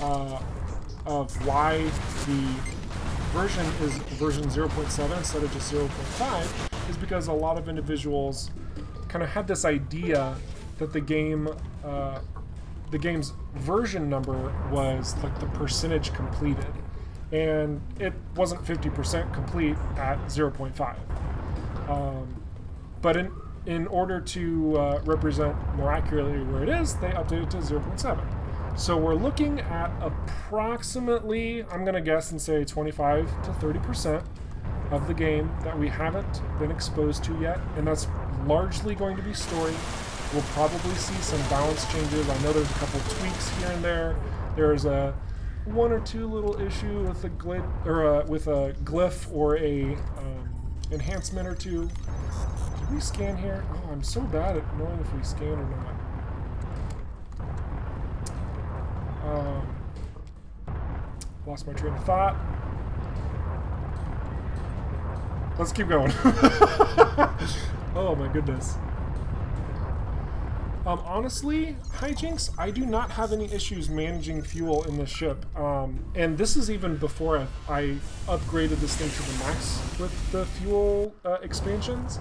S1: of why the version is version 0.7 instead of just 0.5 is because a lot of individuals kind of had this idea that the game's version number was like the percentage completed, and it wasn't 50% complete at 0.5. But in order to represent more accurately where it is, they updated it to 0.7. So we're looking at approximately, I'm going to guess and say 25 to 30% of the game that we haven't been exposed to yet, and that's largely going to be story. We'll probably see some balance changes. I know there's a couple tweaks here and there. There's a one or two little issue with a glyph or a enhancement or two. Did we scan here? Oh, I'm so bad at knowing if we scan or not. Lost my train of thought. Let's keep going. Oh my goodness. Honestly, hijinks, I do not have any issues managing fuel in this ship. And this is even before I upgraded this thing to the max with the fuel expansions.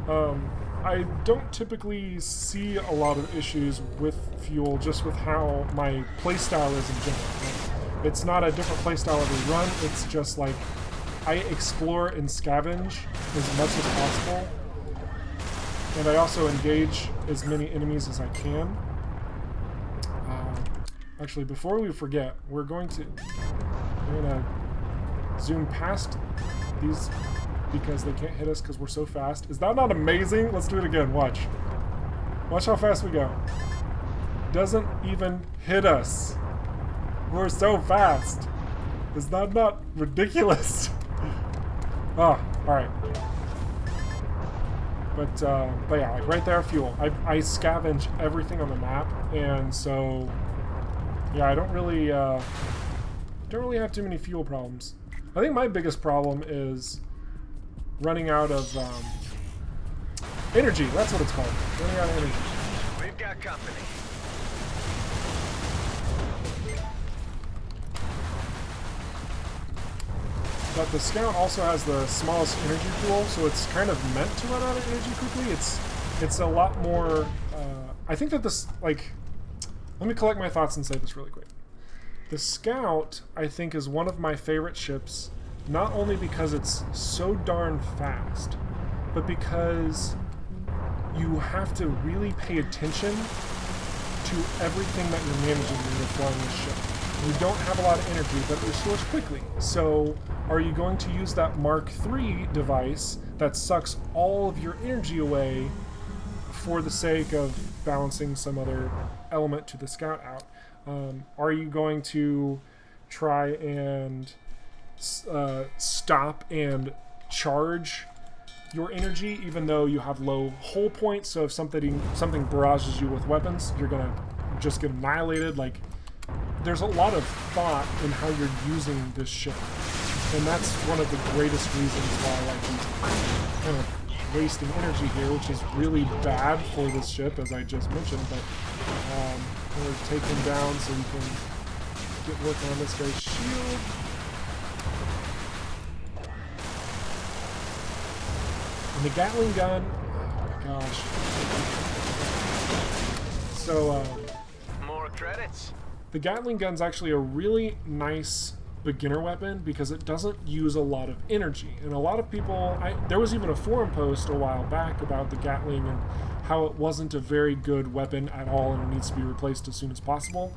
S1: I don't typically see a lot of issues with fuel, just with how my playstyle is in general. It's not a different playstyle every run, it's just like I explore and scavenge as much as possible. And I also engage as many enemies as I can. Actually, before we forget, we're gonna zoom past these because they can't hit us because we're so fast. Is that not amazing? Let's do it again. Watch. Watch how fast we go. Doesn't even hit us. We're so fast. Is that not ridiculous? Oh, alright. But yeah, like right there, fuel. I scavenge everything on the map, and so yeah, I don't really have too many fuel problems. I think my biggest problem is running out of energy. That's what it's called. Running out of energy.
S2: We've got company.
S1: But the Scout also has the smallest energy pool, so it's kind of meant to run out of energy quickly. It's a lot more... I think that this, like... Let me collect my thoughts and say this really quick. The Scout, I think, is one of my favorite ships not only because it's so darn fast, but because you have to really pay attention to everything that you're managing when you're flying this ship. You don't have a lot of energy, but it restores quickly. So are you going to use that Mark III device that sucks all of your energy away for the sake of balancing some other element to the Scout out? Are you going to try and stop and charge your energy even though you have low hull points? So if something barrages you with weapons, you're gonna just get annihilated. Like, there's a lot of thought in how you're using this ship, and that's one of the greatest reasons why like he's kind of wasting energy here, which is really bad for this ship, as I just mentioned. But we're gonna take him down so we can get working on this guy's shield. And the Gatling gun, oh my gosh. So,
S2: More credits.
S1: the Gatling gun's actually a really nice beginner weapon because it doesn't use a lot of energy. And a lot of people, there was even a forum post a while back about the Gatling and how it wasn't a very good weapon at all and it needs to be replaced as soon as possible.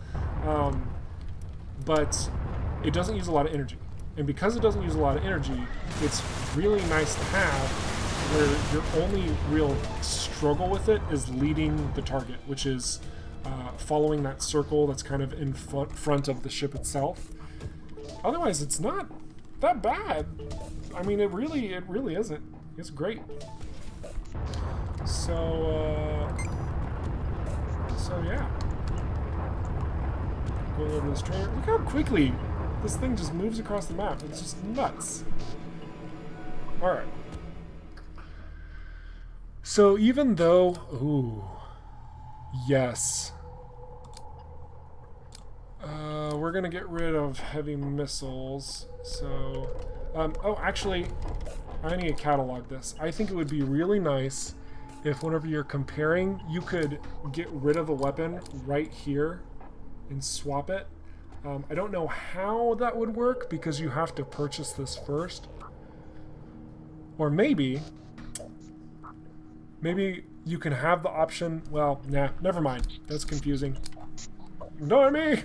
S1: But it doesn't use a lot of energy. And because it doesn't use a lot of energy, it's really nice to have, where your only real struggle with it is leading the target, which is following that circle that's kind of in front of the ship itself. Otherwise, it's not that bad. I mean, it really isn't. It's great. So yeah. Going over this trainer. Look how quickly this thing just moves across the map. It's just nuts. All right. So even though, ooh, yes. We're gonna get rid of heavy missiles. So, oh, actually, I need to catalog this. I think it would be really nice if whenever you're comparing, you could get rid of a weapon right here and swap it. I don't know how that would work because you have to purchase this first. Or maybe you can have the option, well, nah, never mind. That's confusing. Ignore me!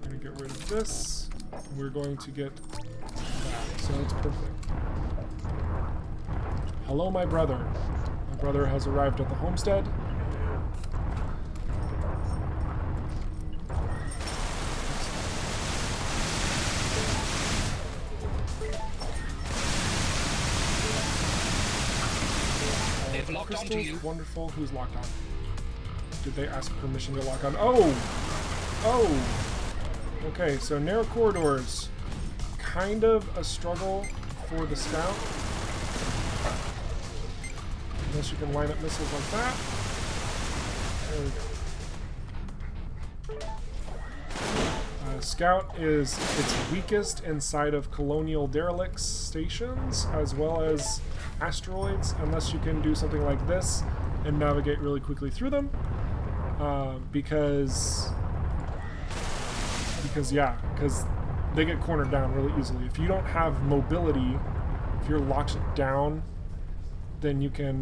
S1: I'm gonna get rid of this. We're going to get that, so it's perfect. Hello, my brother. My brother has arrived at the homestead.
S3: They've locked onto you.
S1: Wonderful. Who's locked on? Did they ask permission to lock on? Oh! Oh! Okay, so narrow corridors. Kind of a struggle for the Scout. Unless you can line up missiles like that. There we go. Scout is its weakest inside of colonial derelict stations, as well as asteroids, unless you can do something like this and navigate really quickly through them. Because they get cornered down really easily. If you don't have mobility, if you're locked down, then you can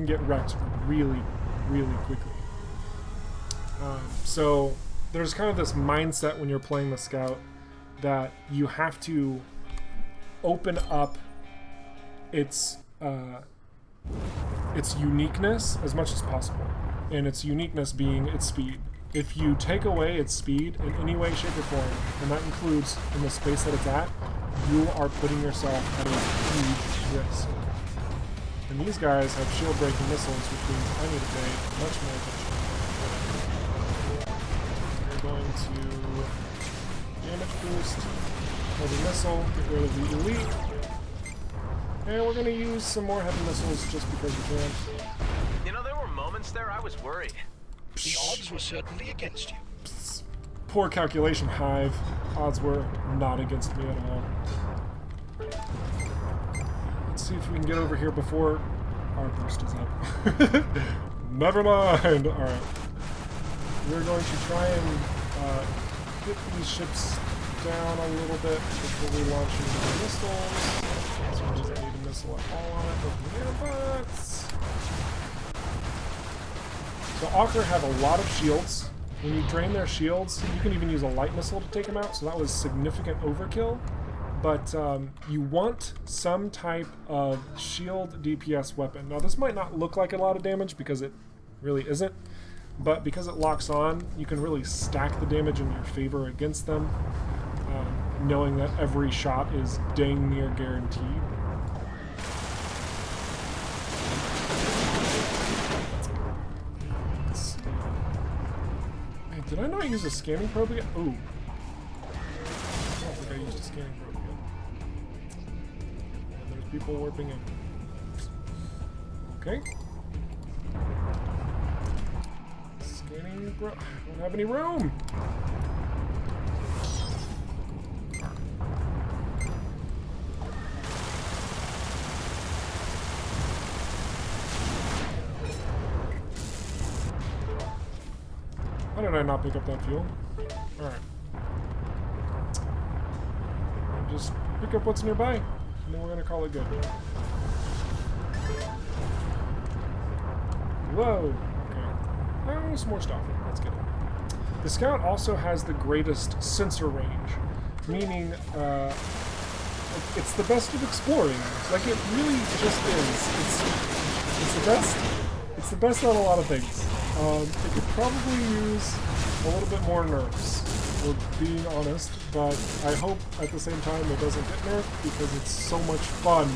S1: get wrecked really, really quickly. So there's kind of this mindset when you're playing the Scout that you have to open up its uniqueness as much as possible, and its uniqueness being its speed. If you take away its speed in any way, shape, or form, and that includes in the space that it's at, you are putting yourself at a huge risk. And these guys have shield-breaking missiles, which means I need to pay much more attention. We're going to damage boost, heavy missile, get rid of the elite. And we're going to use some more heavy missiles just because we can.
S2: You know, there were moments there I was worried.
S3: The odds were certainly against you.
S1: Psst. Poor calculation, Hive. Odds were not against me at all. Let's see if we can get over here before our burst is up. Never mind. Alright. We're going to try and get these ships down a little bit before we launch into the missiles. This one doesn't need a missile at all on it. Open the butts. So Ocker have a lot of shields. When you drain their shields, you can even use a light missile to take them out, so that was significant overkill. But you want some type of shield DPS weapon. Now this might not look like a lot of damage because it really isn't, but because it locks on, you can really stack the damage in your favor against them, knowing that every shot is dang near guaranteed. Let's see. Hey, did I not use a scanning probe yet? Ooh. I don't think I used a scanning probe yet. And there's people warping in. Okay. Scanning probe. I don't have any room! How did I not pick up that fuel? Alright. Just pick up what's nearby, and then we're gonna call it good. Whoa! Okay. Oh, some more stuff. Let's get it. The Scout also has the greatest sensor range, meaning it's the best at exploring. Like, it really just is. It's the best. It's the best on a lot of things. It could probably use a little bit more nerfs, for being honest, but I hope at the same time it doesn't get nerfed because it's so much fun.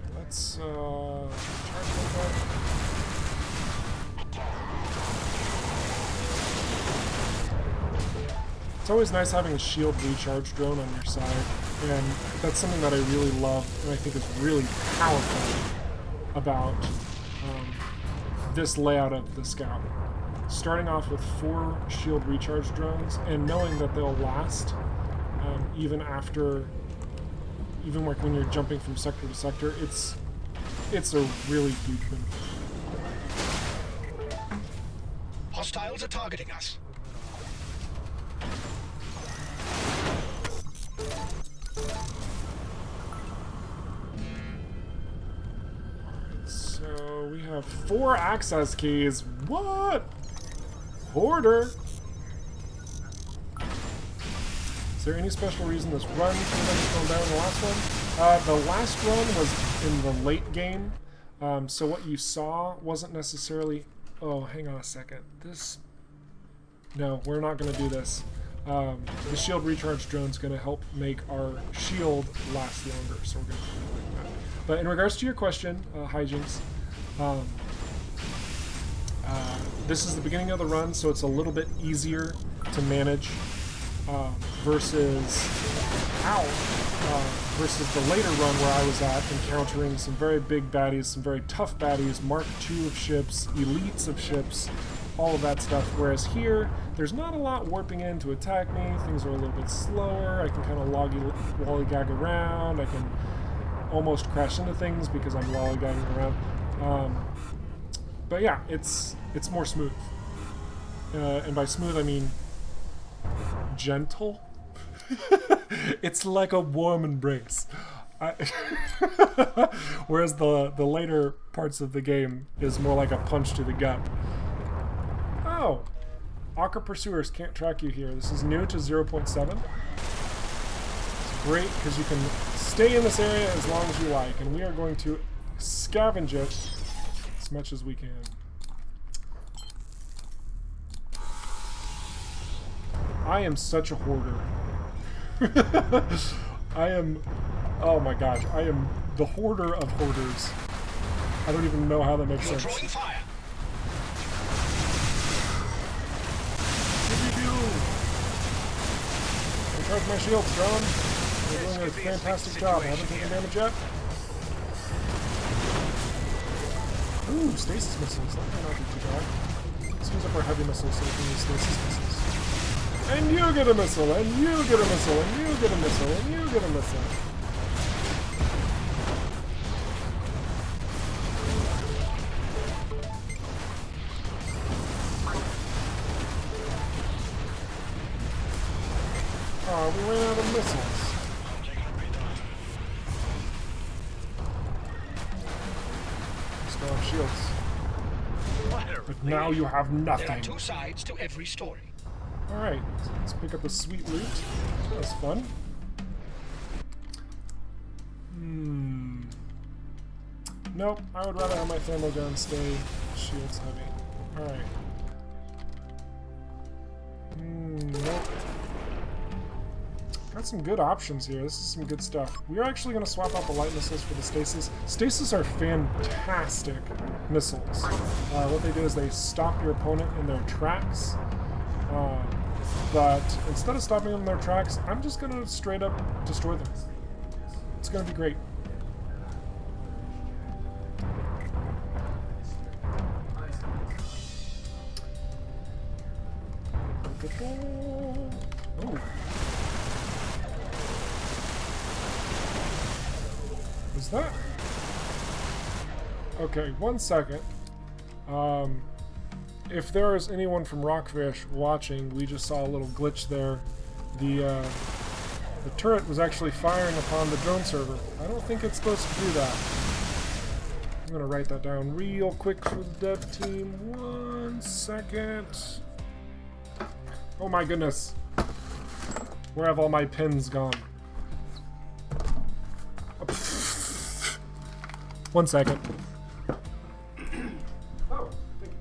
S1: Alright, let's charge that. It's always nice having a shield recharge drone on your side, and that's something that I really love and I think is really powerful about this layout of the Scout. Starting off with 4 shield recharge drones and knowing that they'll last even like when you're jumping from sector to sector, it's a really huge benefit.
S3: Hostiles are targeting us.
S1: So we have 4 access keys. What? Hoarder. Is there any special reason this run could have gone down in the last one? The last run was in the late game, so what you saw wasn't necessarily... Oh, hang on a second. No, we're not going to do this. The shield recharge drone is going to help make our shield last longer, so we're going to do it like that. But in regards to your question, Hijinks, this is the beginning of the run, so it's a little bit easier to manage versus the later run where I was at, encountering some very big baddies, some very tough baddies, Mark II of ships, elites of ships, all of that stuff. Whereas here, there's not a lot warping in to attack me. Things are a little bit slower. I can kind of lollygag around. I can almost crash into things because I'm lollygagging around. But yeah, it's more smooth. And by smooth, I mean gentle. It's like a warm embrace. Whereas the later parts of the game is more like a punch to the gut. Oh, Ocker Pursuers can't track you here. This is new to 0.7. It's great because you can stay in this area as long as you like, and we are going to scavenge it as much as we can. I am such a hoarder. Oh my gosh, I am the hoarder of hoarders. I don't even know how that makes sense.
S3: Fire.
S1: I charge my shields, John. You're doing a fantastic job. I haven't taken damage yet. Ooh, stasis missiles. That might not be too bad. Let's use up our heavy missiles so we can use stasis missiles. And you get a missile, and you get a missile, and you get a missile, and you get a missile. we ran out of missiles. Still have shields. But now you have
S3: There are
S1: nothing.
S3: 2 sides to every story.
S1: Alright, so let's pick up the sweet loot. That's fun. Nope, I would rather have my thermal gun stay shields heavy. Alright. Nope. Got some good options here. This is some good stuff. We are actually going to swap out the light missiles for the stasis. Stasis are fantastic missiles. What they do is they stop your opponent in their tracks. But instead of stopping them in their tracks, I'm just going to straight up destroy them. It's going to be great. Oh. Was that? Okay, 1 second. If there is anyone from Rockfish watching, we just saw a little glitch there. The turret was actually firing upon the drone server. I don't think it's supposed to do that. I'm gonna write that down real quick for the dev team. 1 second. Oh my goodness. Where have all my pins gone? 1 second. Oh, thank you.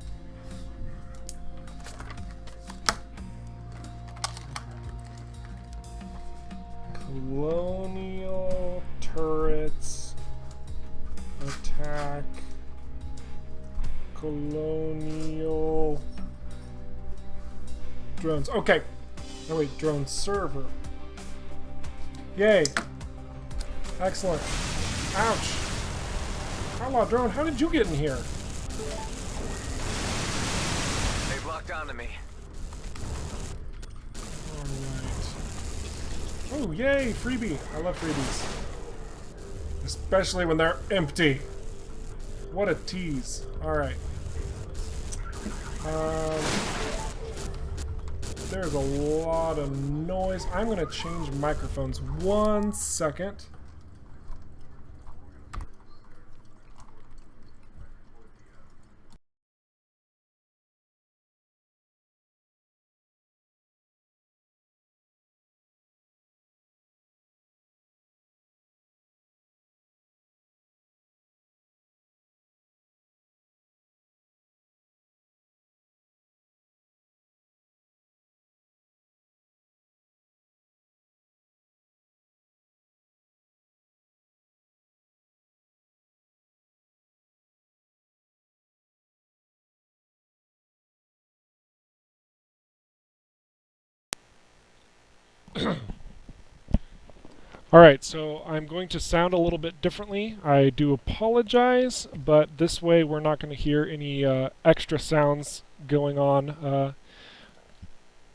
S1: Colonial turrets attack. Colonial drones. Okay. Oh wait, drone server. Yay. Excellent. Ouch. Outlaw drone, how did you get in here?
S2: They've locked onto me.
S1: Alright. Oh, yay, freebie. I love freebies. Especially when they're empty. What a tease. Alright. There's a lot of noise. I'm going to change microphones 1 second. Alright, so I'm going to sound a little bit differently. I do apologize, but this way we're not going to hear any extra sounds going on.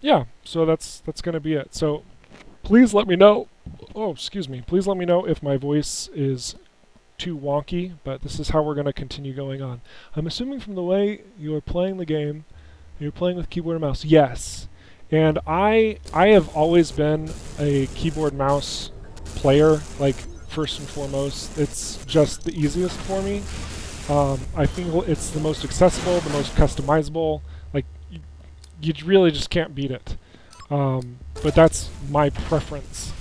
S1: Yeah, so that's going to be it. So please let me know. Oh, excuse me. Please let me know if my voice is too wonky, but this is how we're going to continue going on. I'm assuming from the way you are playing the game, you're playing with keyboard and mouse. Yes. And I have always been a keyboard mouse player, like, first and foremost. It's just the easiest for me. I think it's the most accessible, the most customizable. Like, you really just can't beat it. But that's my preference.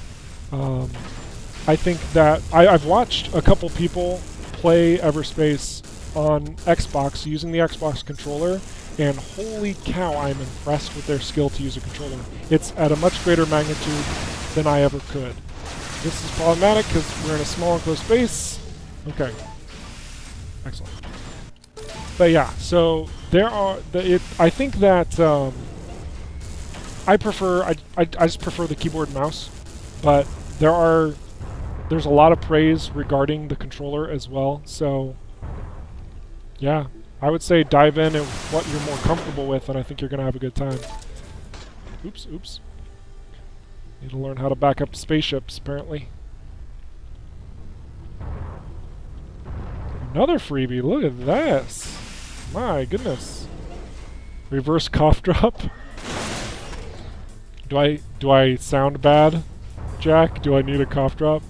S1: I think that I've watched a couple people play Everspace on Xbox using the Xbox controller, and holy cow, I'm impressed with their skill to use a controller. It's at a much greater magnitude than I ever could. This is problematic because we're in a small enclosed space. Okay. Excellent. But yeah, so there are... I think that... I just prefer the keyboard and mouse, but there's a lot of praise regarding the controller as well, so yeah, I would say dive in at what you're more comfortable with, and I think you're going to have a good time. Oops. Need to learn how to back up spaceships, apparently. Another freebie, look at this. My goodness. Reverse cough drop. Do I sound bad, Jack? Do I need a cough drop?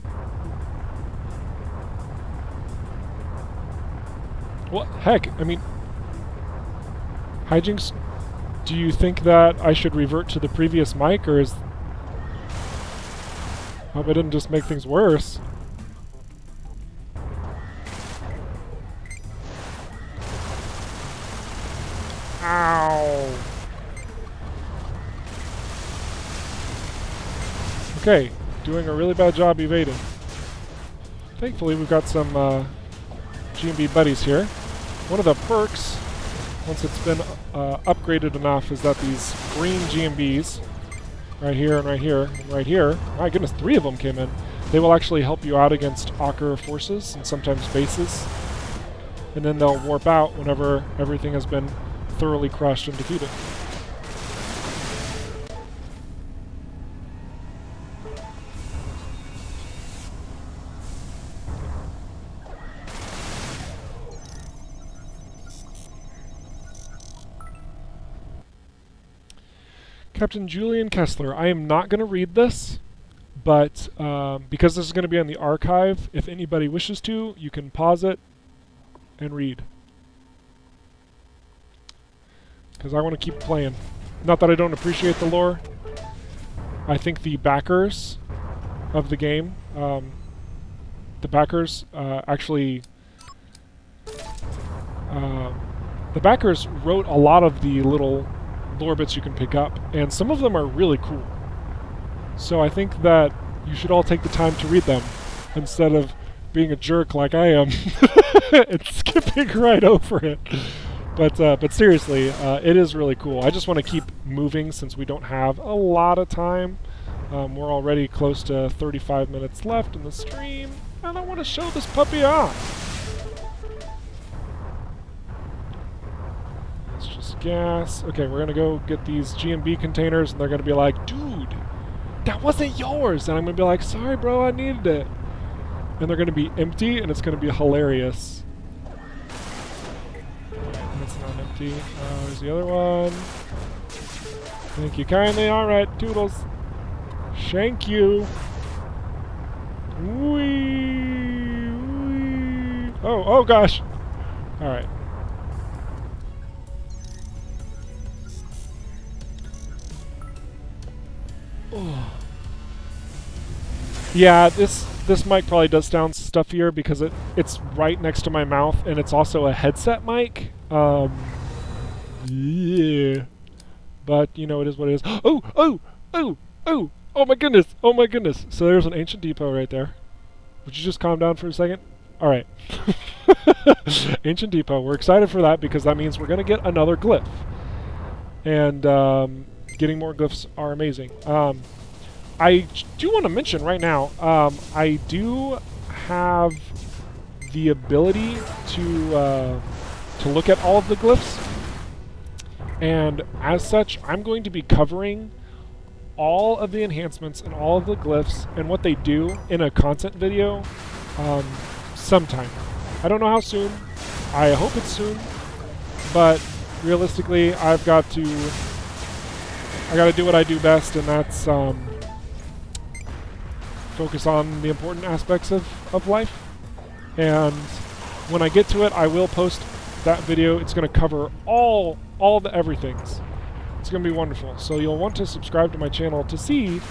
S1: Well, heck, I mean, hijinks, do you think that I should revert to the previous mic, or is... Hope I didn't just make things worse. Ow! Okay, doing a really bad job evading. Thankfully, we've got some G&B buddies here. One of the perks, once it's been upgraded enough, is that these green GMBs, right here and right here and right here, my goodness, 3 of them came in, they will actually help you out against Ocker forces and sometimes bases. And then they'll warp out whenever everything has been thoroughly crushed and defeated. Captain Julian Kessler. I am not going to read this, but because this is going to be on the archive, if anybody wishes to, you can pause it and read. Because I want to keep playing. Not that I don't appreciate the lore. I think the backers of the game, the backers actually... the backers wrote a lot of the little lore bits you can pick up, and some of them are really cool. So I think that you should all take the time to read them, instead of being a jerk like I am and skipping right over it. But seriously, it is really cool. I just want to keep moving since we don't have a lot of time. We're already close to 35 minutes left in the stream, and I want to show this puppy off. It's just gas. Okay, we're going to go get these G&B containers, and they're going to be like, dude, that wasn't yours! And I'm going to be like, sorry bro, I needed it. And they're going to be empty, and it's going to be hilarious. That's not empty. There's the other one. Thank you kindly. Alright, toodles. Shank you. Wee, wee. Oh gosh. Alright. Oh. Yeah, this mic probably does sound stuffier because it's right next to my mouth, and it's also a headset mic. Yeah. But, you know, it is what it is. Oh my goodness! Oh my goodness! So there's an ancient depot right there. Would you just calm down for a second? Alright. Ancient depot. We're excited for that because that means we're going to get another glyph. And getting more glyphs are amazing. I do want to mention right now, I do have the ability to look at all of the glyphs. And as such, I'm going to be covering all of the enhancements and all of the glyphs and what they do in a content video sometime. I don't know how soon. I hope it's soon. But realistically, I gotta do what I do best, and that's focus on the important aspects of life. And when I get to it, I will post that video. It's going to cover all the everythings. It's going to be wonderful. So you'll want to subscribe to my channel to see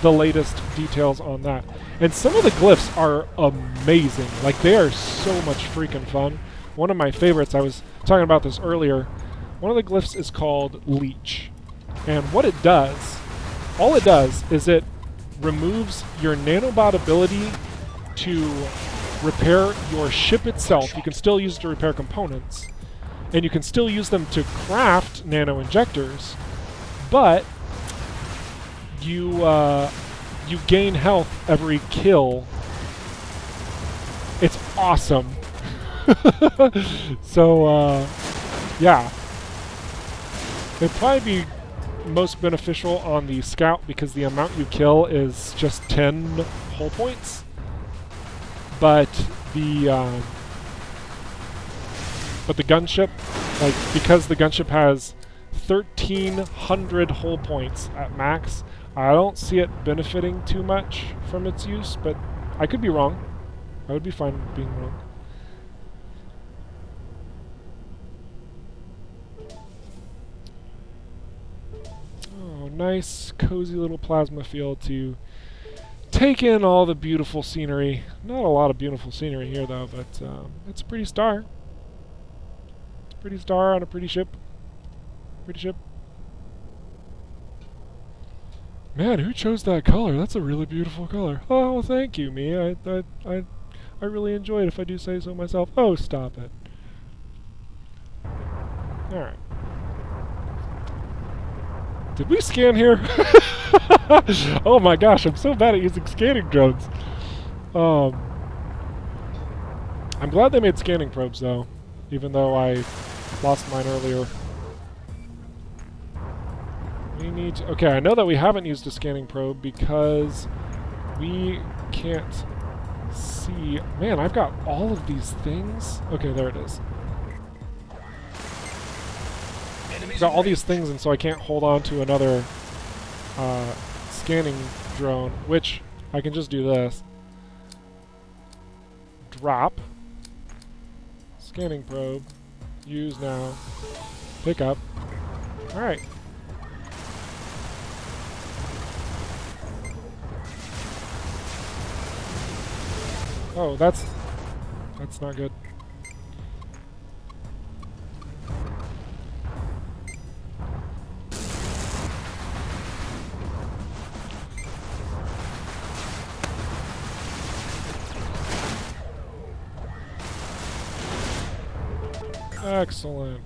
S1: the latest details on that. And some of the glyphs are amazing. Like, they are so much freaking fun. One of my favorites, I was talking about this earlier, one of the glyphs is called Leech. And what it does, all it does is it removes your nanobot ability to repair your ship itself. You can still use it to repair components, and you can still use them to craft nano injectors, but you gain health every kill. It's awesome. So yeah, it'd probably be most beneficial on the scout because the amount you kill is just 10 hull points. But the gunship, like, because the gunship has 1,300 hull points at max. I don't see it benefiting too much from its use, but I could be wrong. I would be fine being wrong. Oh, nice, cozy little plasma field to take in all the beautiful scenery. Not a lot of beautiful scenery here, though, but it's a pretty star. It's a pretty star on a pretty ship. Pretty ship. Man, who chose that color? That's a really beautiful color. Oh, well, thank you, me. I really enjoy it, if I do say so myself. Oh, stop it. Alright. Did we scan here? Oh my gosh, I'm so bad at using scanning drones. I'm glad they made scanning probes, though, even though I lost mine earlier. We need to... Okay, I know that we haven't used a scanning probe because we can't see... Man, I've got all of these things. Okay, there it is. I've got all these things, and so I can't hold on to another scanning drone, which I can just do this. Drop. Scanning probe. Use now. Pick up. Alright. Oh, that's not good. Excellent.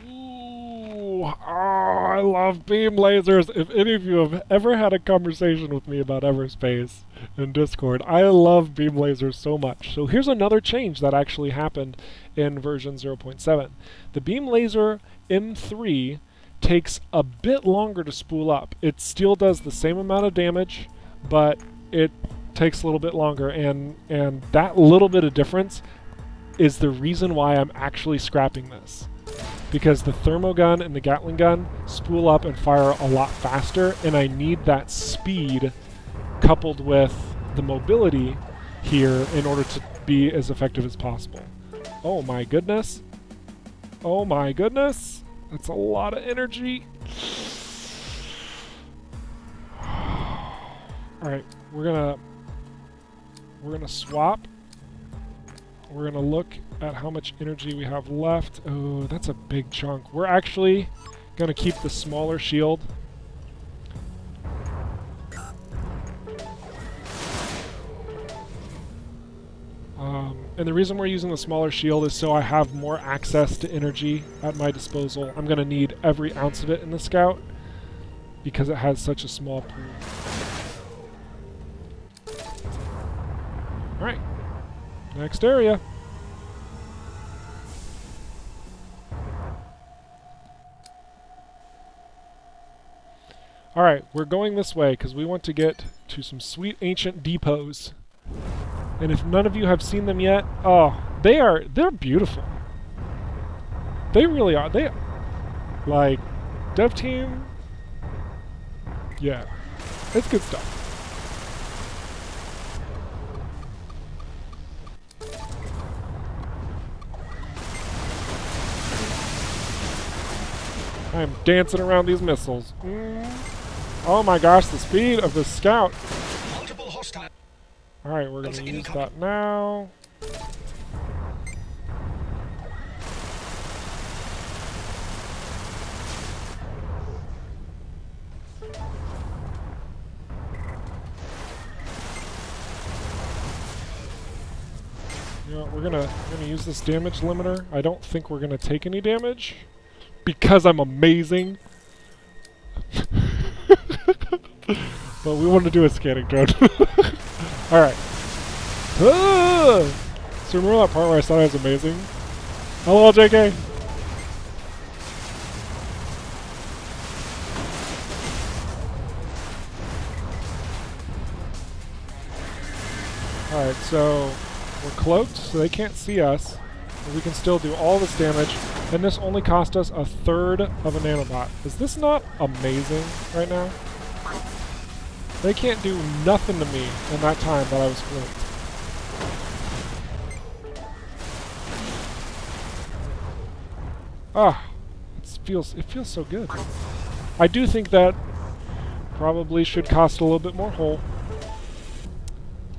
S1: Ooh, I love beam lasers. If any of you have ever had a conversation with me about Everspace in Discord, I love beam lasers so much. So here's another change that actually happened in version 0.7. The beam laser M3 takes a bit longer to spool up. It still does the same amount of damage, but it takes a little bit longer, and that little bit of difference is the reason why I'm actually scrapping this. Because the thermogun and the Gatling gun spool up and fire a lot faster, and I need that speed coupled with the mobility here in order to be as effective as possible. Oh my goodness. Oh my goodness. That's a lot of energy. Alright, we're gonna swap. We're going to look at how much energy we have left. Oh, that's a big chunk. We're actually going to keep the smaller shield. And the reason we're using the smaller shield is so I have more access to energy at my disposal. I'm going to need every ounce of it in the Scout because it has such a small pool. Alright. Next area. Alright, we're going this way because we want to get to some sweet ancient depots. And if none of you have seen them yet, oh, they're beautiful. They really are. Like, dev team, yeah, it's good stuff. I'm dancing around these missiles. Oh my gosh, the speed of the Scout. Alright, we're going to use that now. You know, we're gonna use this damage limiter. I don't think we're gonna take any damage because I'm amazing. But we want to do a scanning drone. Alright. Ah! So remember that part where I said I was amazing? Hello, JK! Alright, so we're cloaked, so they can't see us. but we can still do all this damage, and this only cost us a third of a nanobot. Is this not amazing right now? They can't do nothing to me in that time that I was flipped. Ah, it feels so good. I do think that probably should cost a little bit more hull.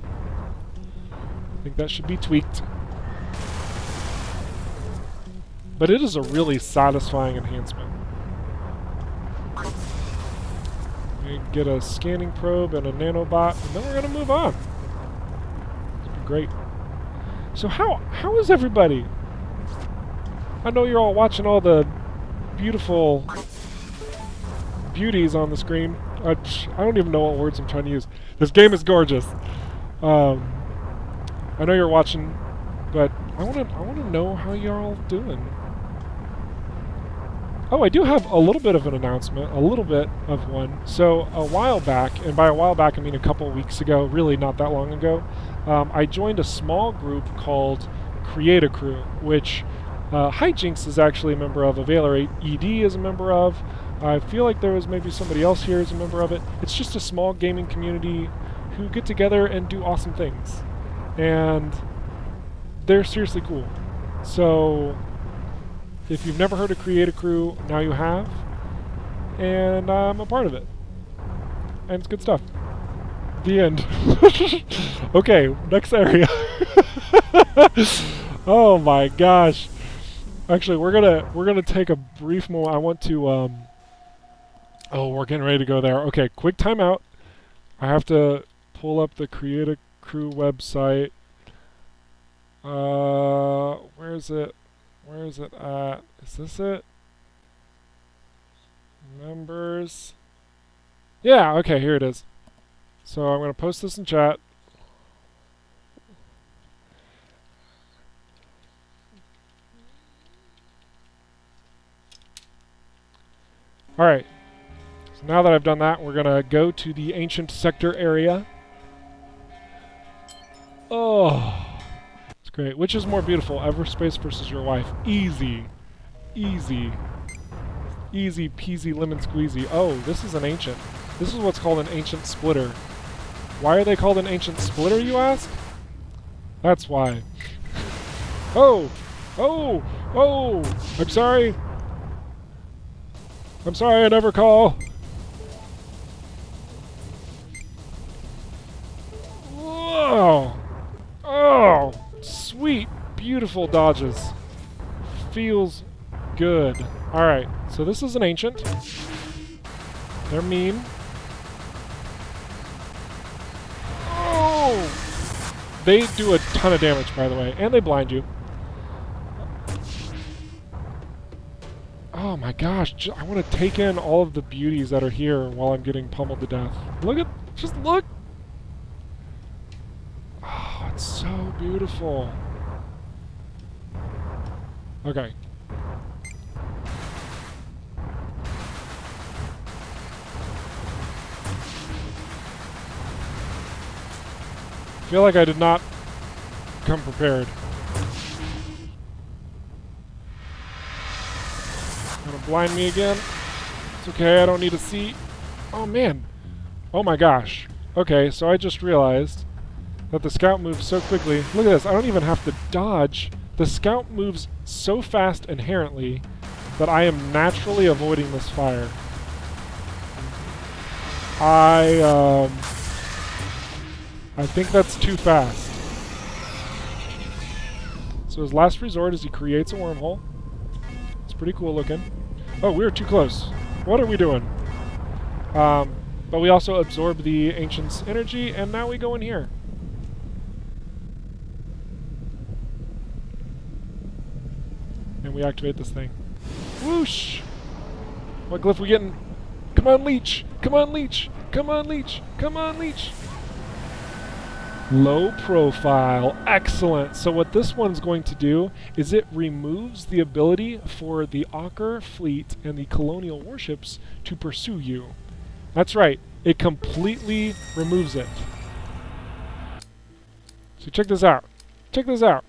S1: I think that should be tweaked. But it is a really satisfying enhancement. We get a scanning probe and a nanobot, and then we're gonna move on. It's been great. So how is everybody? I know you're all watching all the beautiful beauties on the screen. I don't even know what words I'm trying to use. This game is gorgeous. I know you're watching, but I want to know how you're all doing. Oh, I do have a little bit of an announcement, a little bit of one. So a while back, and by a while back I mean a couple weeks ago, really not that long ago, I joined a small group called Create a Crew, which Hijinks is actually a member of, Availer ED is a member of. I feel like there was maybe somebody else here as a member of it. It's just a small gaming community who get together and do awesome things. And they're seriously cool. So if you've never heard of Create a Crew, now you have. And I'm a part of it. And it's good stuff. The end. Okay, next area. Oh my gosh. Actually, we're gonna take a brief moment. I want to oh, we're getting ready to go there. Okay, quick timeout. I have to pull up the Create a Crew website. Where is it? Where is it at? Is this it? Members. Yeah, okay, here it is. So I'm gonna post this in chat. Alright, so now that I've done that, we're going to go to the Ancient Sector area. Oh, it's great. Which is more beautiful, Everspace versus your wife? Easy. Easy. Easy peasy lemon squeezy. Oh, this is an ancient. This is what's called an ancient splitter. Why are they called an ancient splitter, you ask? That's why. Oh! Oh! Oh! I'm sorry! I'm sorry, I never call. Whoa! Oh! Sweet, beautiful dodges. Feels good. Alright, so this is an ancient. They're mean. Oh! They do a ton of damage, by the way, and they blind you. Oh my gosh, I want to take in all of the beauties that are here while I'm getting pummeled to death. Look at, just look! Oh, it's so beautiful. Okay. I feel like I did not come prepared. Gonna blind me again. It's okay, I don't need to see. Oh man. Oh my gosh. Okay, so I just realized that the scout moves so quickly. Look at this, I don't even have to dodge. The scout moves so fast inherently that I am naturally avoiding this fire. I think that's too fast. So his last resort is he creates a wormhole. It's pretty cool looking. Oh, we were too close. What are we doing? But we also absorb the Ancient's energy, and now we go in here. And we activate this thing. Whoosh! What glyph we getting? Come on, leech! Come on, leech! Come on, leech! Come on, leech! Low profile. Excellent. So what this one's going to do is it removes the ability for the Ocker fleet and the colonial warships to pursue you. That's right. It completely removes it. So check this out. Check this out.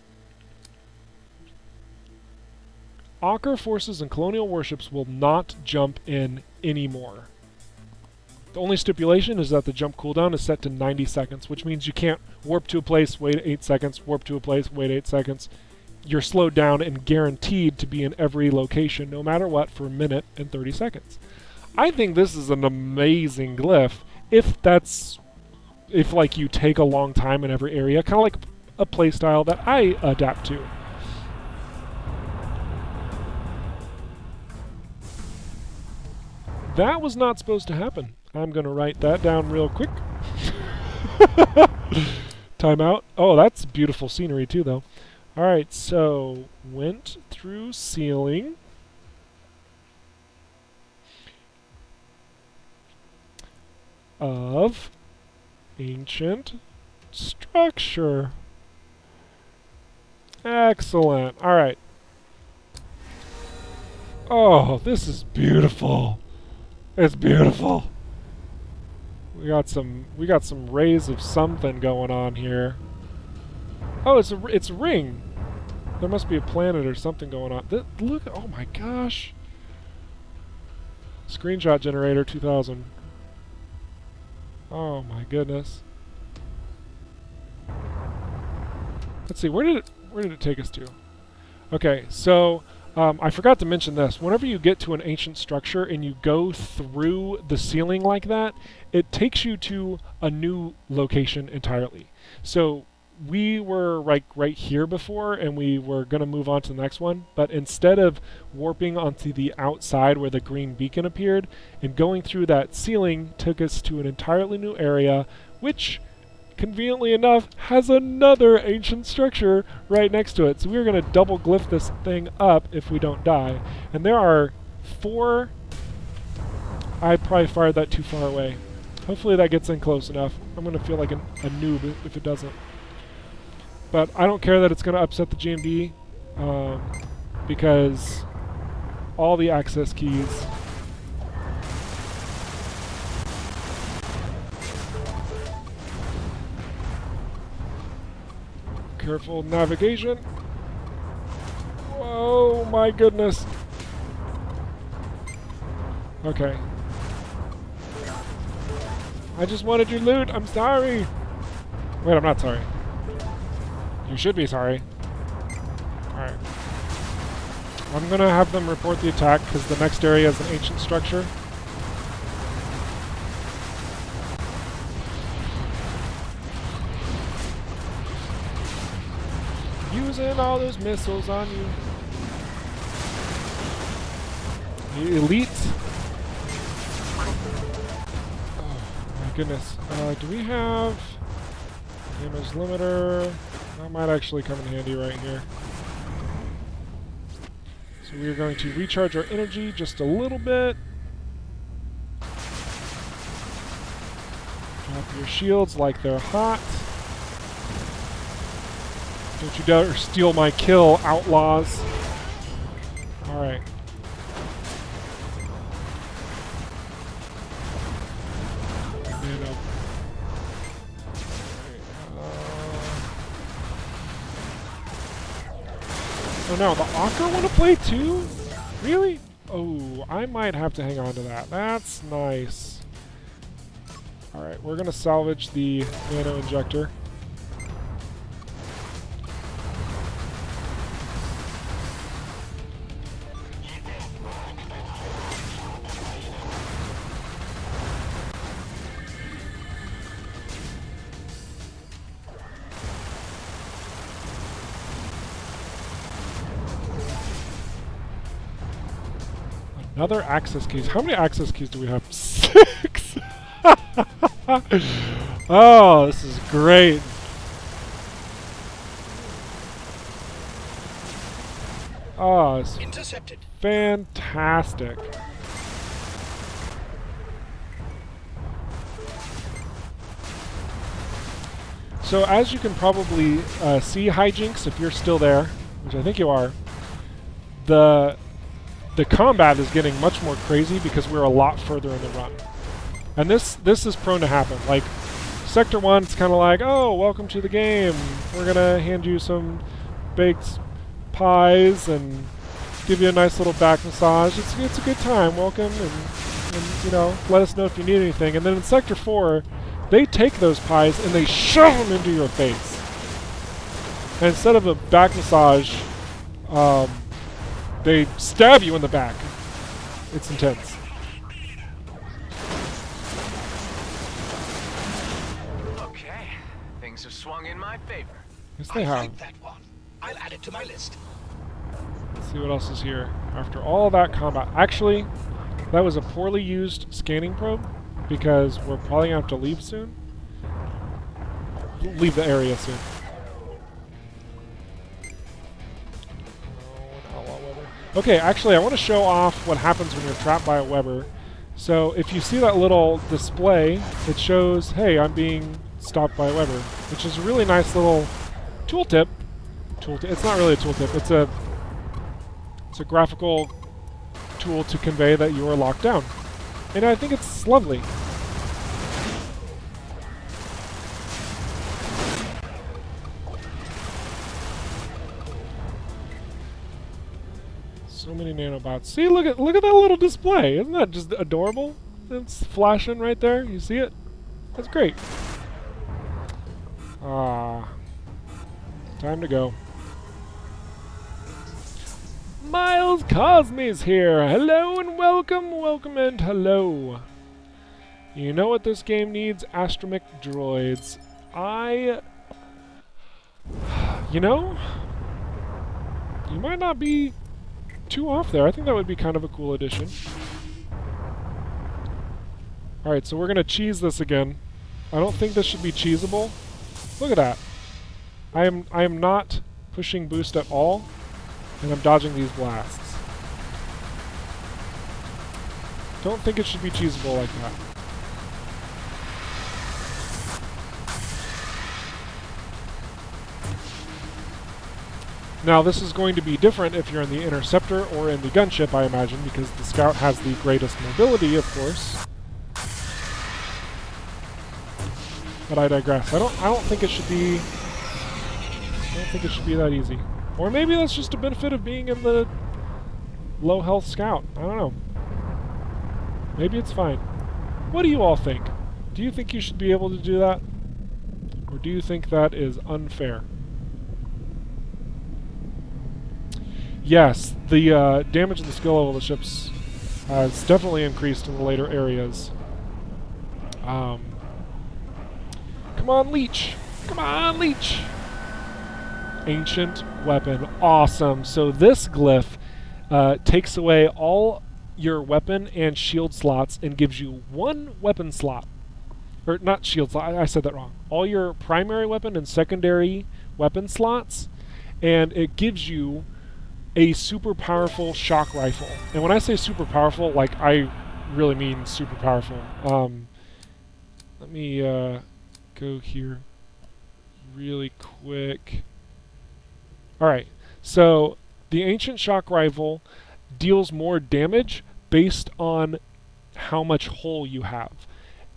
S1: Ocker forces and colonial warships will not jump in anymore. The only stipulation is that the jump cooldown is set to 90 seconds, which means you can't warp to a place, wait 8 seconds, warp to a place, wait 8 seconds. You're slowed down and guaranteed to be in every location, no matter what, for a minute and 30 seconds. I think this is an amazing glyph if like you take a long time in every area, kind of like a playstyle that I adapt to. That was not supposed to happen. I'm going to write that down real quick. Timeout. Oh, that's beautiful scenery too, though. Alright, so went through ceiling. Of ancient structure. Excellent. Alright. Oh, this is beautiful. It's beautiful. We got some rays of something going on here. Oh, it's a ring. There must be a planet or something going on. Look, oh my gosh. Screenshot generator 2000. Oh my goodness. Let's see, where did it take us to? Okay, so I forgot to mention this. Whenever you get to an ancient structure and you go through the ceiling like that, it takes you to a new location entirely. So we were right here before, and we were going to move on to the next one, but instead of warping onto the outside where the green beacon appeared, and going through that ceiling took us to an entirely new area, which, conveniently enough, has another ancient structure right next to it. So we're going to double glyph this thing up if we don't die. And there are 4... I probably fired that too far away. Hopefully that gets in close enough. I'm going to feel like a noob if it doesn't. But I don't care that it's going to upset the GMD, because all the access keys... Careful navigation. Whoa, my goodness. Okay. I just wanted your loot. I'm sorry. Wait, I'm not sorry. You should be sorry. Alright. I'm gonna have them report the attack because the next area is an ancient structure. Using all those missiles on you. You elite. Oh my goodness. Do we have damage limiter? That might actually come in handy right here. So we are going to recharge our energy just a little bit. Drop your shields like they're hot. Don't you dare steal my kill, outlaws. Alright. Oh no, the Ocker want to play too? Really? Oh, I might have to hang on to that. That's nice. Alright, we're going to salvage the nano injector. Another access keys. How many access keys do we have? 6! Oh, this is great. Oh, it's
S3: intercepted.
S1: Fantastic. So as you can probably see, Hijinks, if you're still there, which I think you are, the combat is getting much more crazy because we're a lot further in the run. And this is prone to happen. Like, Sector 1, it's kind of like, oh, welcome to the game. We're going to hand you some baked pies and give you a nice little back massage. It's a good time. Welcome, and you know, let us know if you need anything. And then in Sector 4, they take those pies and they shove them into your face. And instead of a back massage, they stab you in the back. It's intense.
S2: Okay, things have swung in my favor.
S1: Yes, they
S3: I
S1: have.
S3: like that one. I'll add it to my list.
S1: Let's see what else is here. After all that combat. Actually, that was a poorly used scanning probe because we're probably going to have to leave soon. Leave the area soon. Okay, actually, I want to show off what happens when you're trapped by a Weber. So, if you see that little display, it shows, hey, I'm being stopped by a Weber, which is a really nice little tooltip. It's not really a tooltip. It's a graphical tool to convey that you are locked down. And I think it's lovely. So many nanobots. See, look at that little display. Isn't that just adorable? It's flashing right there. You see it? That's great. Ah. Time to go. Miles Cosme's here. Hello and welcome, welcome and hello. You know what this game needs? Astromech droids. You know, you might not be too off there. I think that would be kind of a cool addition. Alright, so we're gonna cheese this again. I don't think this should be cheesable. Look at that. I am not pushing boost at all, and I'm dodging these blasts. Don't think it should be cheesable like that. Now, this is going to be different if you're in the Interceptor or in the gunship, I imagine, because the Scout has the greatest mobility, of course. But I digress. I don't think it should be. I don't think it should be that easy. Or maybe that's just a benefit of being in the low health Scout. I don't know. Maybe it's fine. What do you all think? Do you think you should be able to do that? Or do you think that is unfair? Yes, the damage and the skill level of the ships has definitely increased in the later areas. Come on, Leech! Come on, Leech! Ancient weapon. Awesome. So this glyph takes away all your weapon and shield slots and gives you one weapon slot. Or not shield slot, I said that wrong. All your primary weapon and secondary weapon slots, and it gives you a super powerful shock rifle. And when I say super powerful, like, I really mean super powerful. Let me go here really quick. Alright, so the Ancient Shock Rifle deals more damage based on how much hull you have.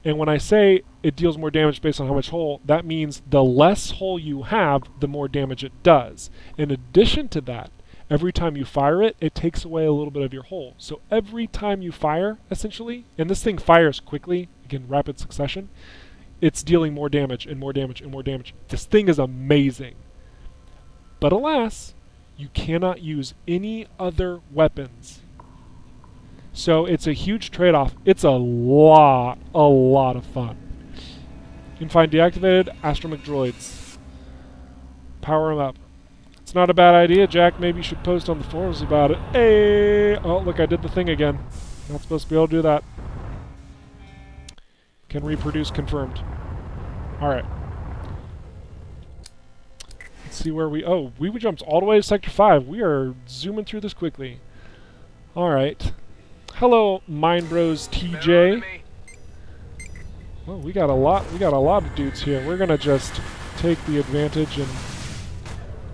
S1: And when I say it deals more damage based on how much hull, that means the less hull you have, the more damage it does. In addition to that, every time you fire it, it takes away a little bit of your hull. So every time you fire, essentially, and this thing fires quickly, again, rapid succession, it's dealing more damage and more damage and more damage. This thing is amazing. But alas, you cannot use any other weapons. So it's a huge trade-off. It's a lot of fun. You can find deactivated astromech droids. Power them up. It's not a bad idea, Jack. Maybe you should post on the forums about it. Hey! Oh, look, I did the thing again. Not supposed to be able to do that. Can reproduce confirmed. Alright. Let's see where we... Oh, we jumped all the way to Sector 5. We are zooming through this quickly. Alright. Hello, Mind Bros TJ. Oh, we got a lot of dudes here. We're gonna just take the advantage and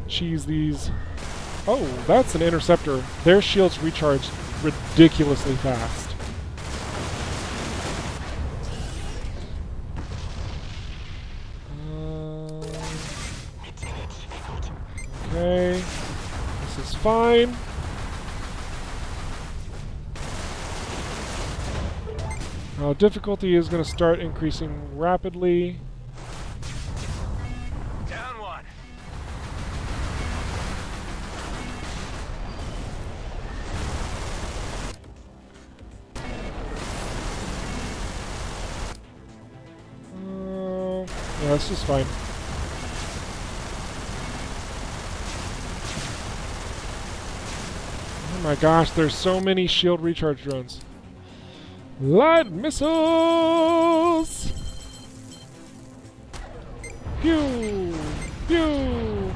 S1: cheese these. Oh, that's an Interceptor. Their shields recharge ridiculously fast. Okay. This is fine. Difficulty is going to start increasing rapidly.
S2: Down one.
S1: Yeah, this is fine. Oh my gosh, there's so many shield recharge drones. Light missiles! Pew! Pew!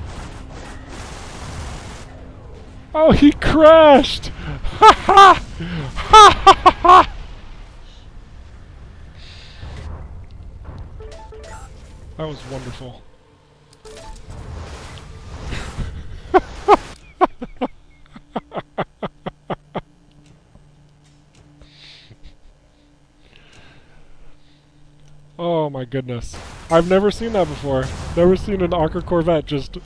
S1: Oh, he crashed! Ha ha! Ha ha ha! That was wonderful. Oh my goodness. I've never seen that before. Never seen an Ocker Corvette just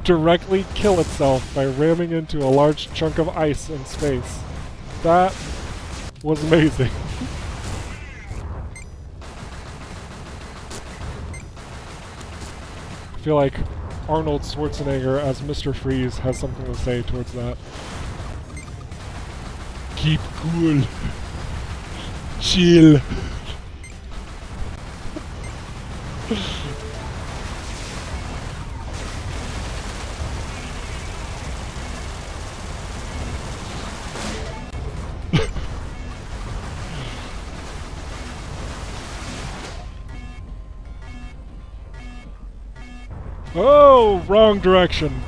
S1: directly kill itself by ramming into a large chunk of ice in space. That was amazing. I feel like Arnold Schwarzenegger as Mr. Freeze has something to say towards that. Keep cool. Chill. Oh, wrong direction.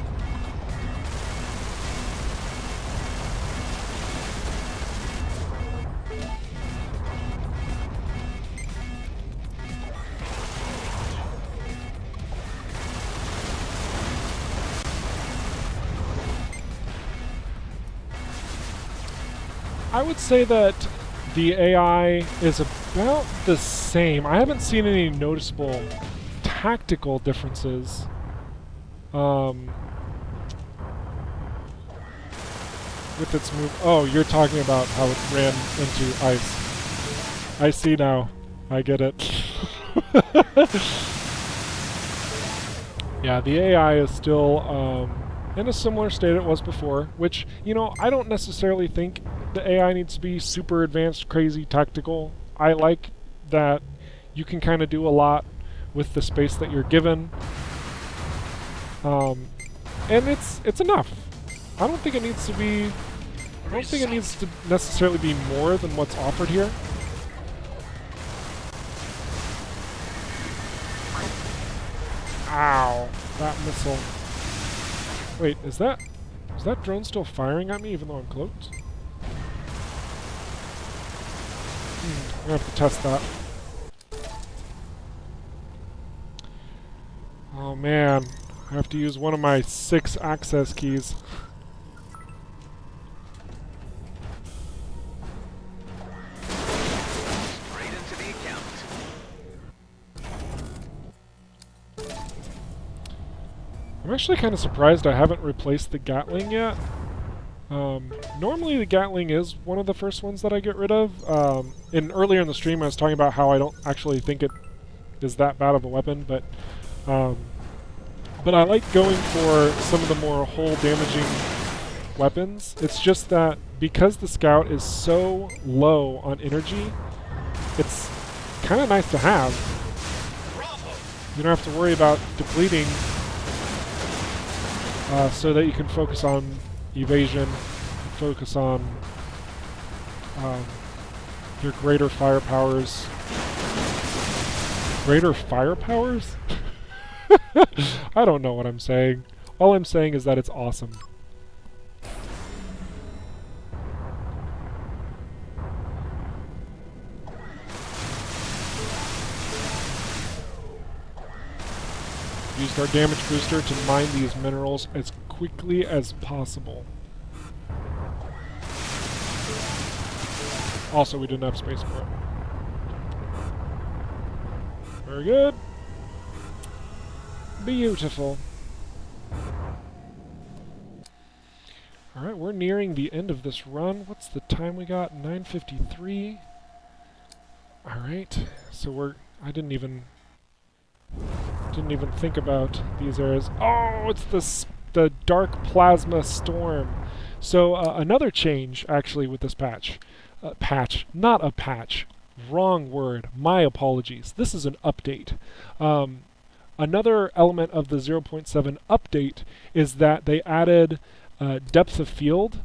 S1: I would say that the AI is about the same. I haven't seen any noticeable tactical differences. With its move. Oh, you're talking about how it ran into ice. I see now. I get it. Yeah, the AI is still in a similar state it was before, which, you know, I don't necessarily think the AI needs to be super advanced, crazy, tactical. I like that you can kind of do a lot with the space that you're given. And it's enough. I don't think it needs to be... I don't think it needs to necessarily be more than what's offered here. Ow. That missile. Wait, is that drone still firing at me even though I'm cloaked? I'm gonna have to test that. Oh man, I have to use one of my 6 access keys.
S2: Straight into the account.
S1: I'm actually kind of surprised I haven't replaced the Gatling yet. Normally the Gatling is one of the first ones that I get rid of. Earlier in the stream I was talking about how I don't actually think it is that bad of a weapon, but I like going for some of the more hull damaging weapons. It's just that because the Scout is so low on energy, it's kind of nice to have. You don't have to worry about depleting, so that you can focus on evasion, focus on your greater fire powers. Greater fire powers? I don't know what I'm saying. All I'm saying is that it's awesome. Used our damage booster to mine these minerals as quickly as possible. Also, we didn't have space for it. Very good. Beautiful. Alright, we're nearing the end of this run. What's the time we got? 9:53. All right. So I didn't even think about these areas. Oh, it's the dark plasma storm. So another change actually with this patch. Not a patch. Wrong word. My apologies. This is an update. Another element of the 0.7 update is that they added depth of field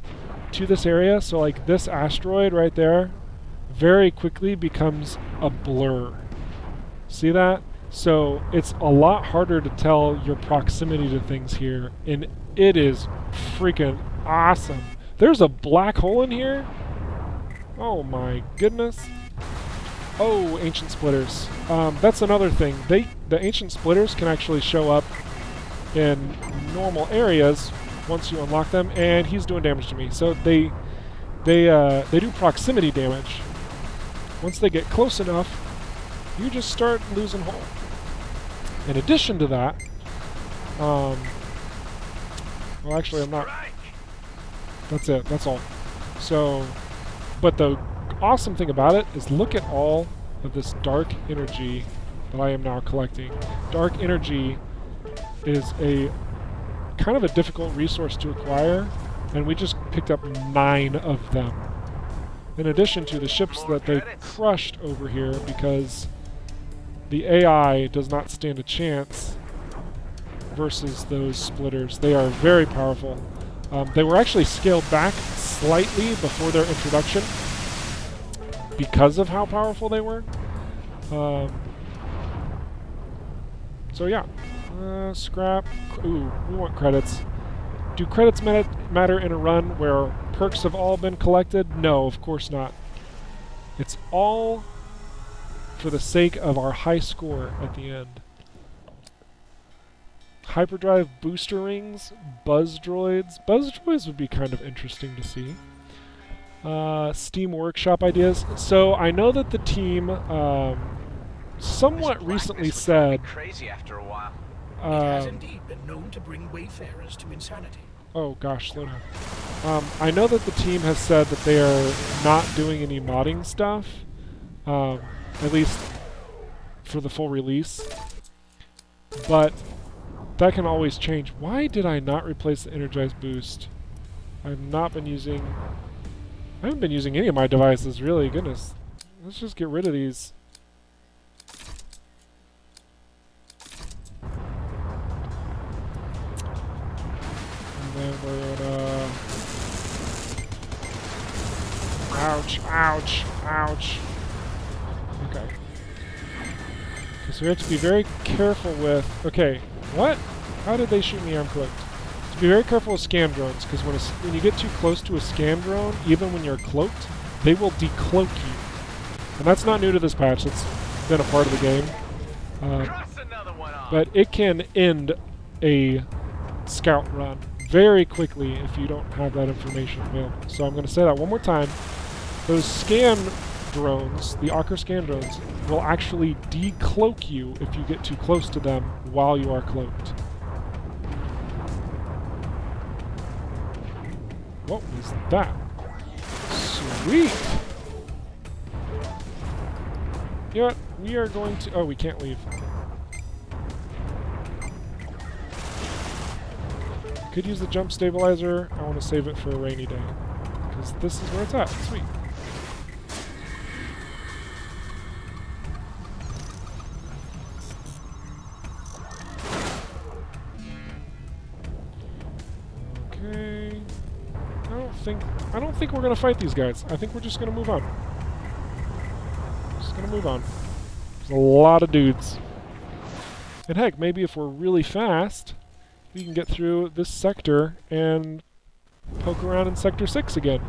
S1: to this area. So like this asteroid right there very quickly becomes a blur. See that? So it's a lot harder to tell your proximity to things here, and it is freaking awesome. There's a black hole in here? Oh my goodness. Oh, ancient splitters. That's another thing. The ancient splitters can actually show up in normal areas once you unlock them, and he's doing damage to me. So they do proximity damage. Once they get close enough, you just start losing hull. In addition to that, well, actually, I'm not. That's it. That's all. So, but the awesome thing about it is look at all of this dark energy that I am now collecting. Dark energy is a kind of a difficult resource to acquire, and we just picked up 9 of them. In addition to the ships that they crushed over here because the AI does not stand a chance versus those splitters. They are very powerful. They were actually scaled back slightly before their introduction because of how powerful they were. So yeah, scrap. Ooh, we want credits. Do credits matter in a run where perks have all been collected? No, of course not. It's all for the sake of our high score at the end. Hyperdrive booster rings, buzz droids. Buzz droids would be kind of interesting to see. Steam Workshop ideas. So I know that the team somewhat recently said...
S2: Crazy after a while.
S3: It has indeed been known to bring wayfarers to insanity.
S1: Oh gosh, slow down. I know that the team has said that they are not doing any modding stuff, at least for the full release, but that can always change. Why did I not replace the Energized Boost? I haven't been using any of my devices, really. Goodness. Let's just get rid of these. And then we're gonna... Ouch, ouch, ouch. Okay. So we have to be very careful with... Okay, what? How did they shoot me uncloaked? To be very careful with scan drones, because when you get too close to a scan drone, even when you're cloaked, they will decloak you. And that's not new to this patch, it's been a part of the game. But it can end a scout run very quickly if you don't have that information available. So I'm going to say that one more time. Those scan drones, the Ocker scan drones, will actually decloak you if you get too close to them while you are cloaked. What was that? Sweet! You know what? We are going to... Oh, we can't leave. Could use the jump stabilizer. I want to save it for a rainy day. Because this is where it's at. Sweet. Okay. I don't think we're gonna fight these guys. I think we're just gonna move on. Just gonna move on. There's a lot of dudes. And heck, maybe if we're really fast, we can get through this sector and poke around in Sector 6 again.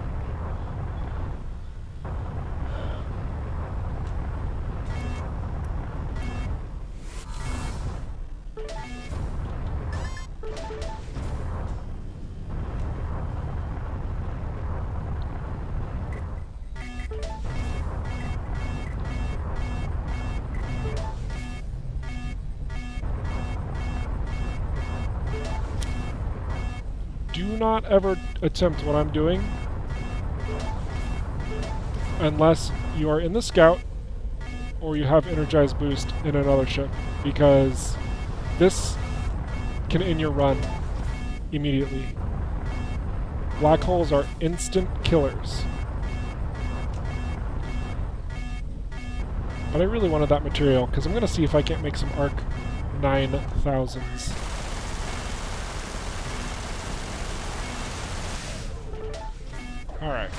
S1: Do not ever attempt what I'm doing unless you are in the scout or you have energized boost in another ship, because this can end your run immediately. Black holes are instant killers. But I really wanted that material, because I'm going to see if I can't make some Arc 9000s. Alright.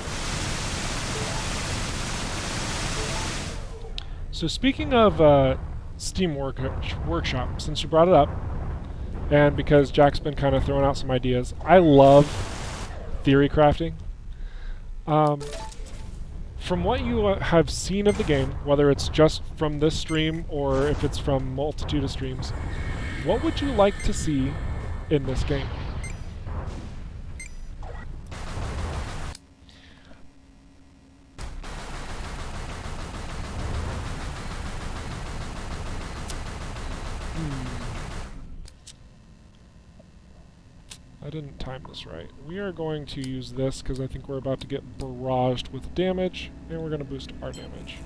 S1: So speaking of Steam Workshop, since you brought it up, and because Jack's been kind of throwing out some ideas, I love theory crafting. From what you have seen of the game, whether it's just from this stream or if it's from multitude of streams, what would you like to see in this game? I didn't time this right. We are going to use this because I think we're about to get barraged with damage, and we're going to boost our damage.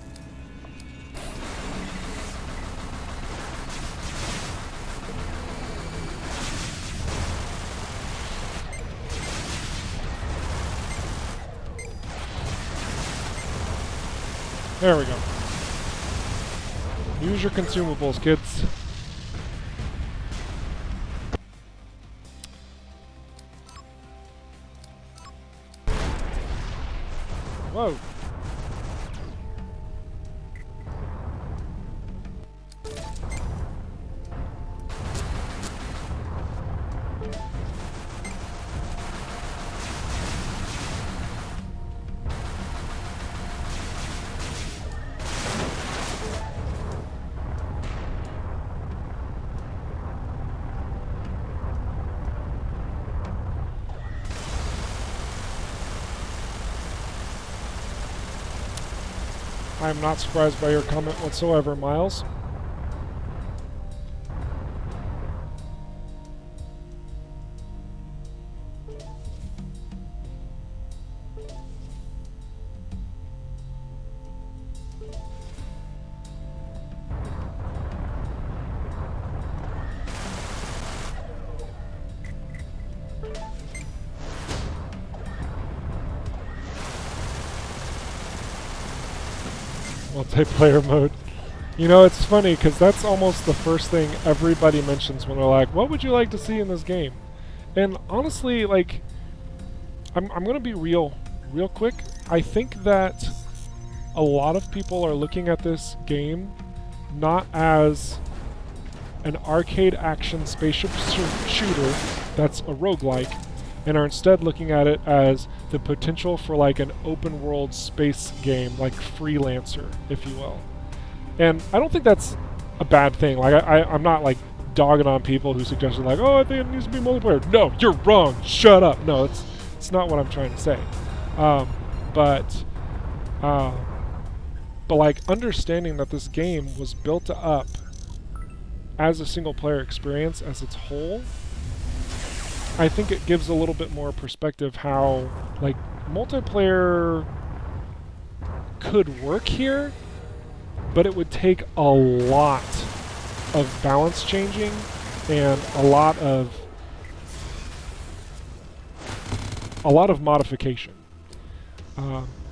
S1: There we go. Use your consumables, kids. Whoa. I'm not surprised by your comment whatsoever, Miles. Multiplayer mode. You know, it's funny because that's almost the first thing everybody mentions when they're like, what would you like to see in this game? And honestly, like, I'm going to be real quick. I think that a lot of people are looking at this game not as an arcade action spaceship shooter that's a roguelike, and are instead looking at it as the potential for like an open world space game, like Freelancer, if you will. And I don't think that's a bad thing. Like I'm not like dogging on people who suggested like, oh, I think it needs to be multiplayer. No, you're wrong. Shut up. No, it's not what I'm trying to say. But like understanding that this game was built up as a single player experience as its whole, I think it gives a little bit more perspective how like multiplayer could work here, but it would take a lot of balance changing and a lot of modification,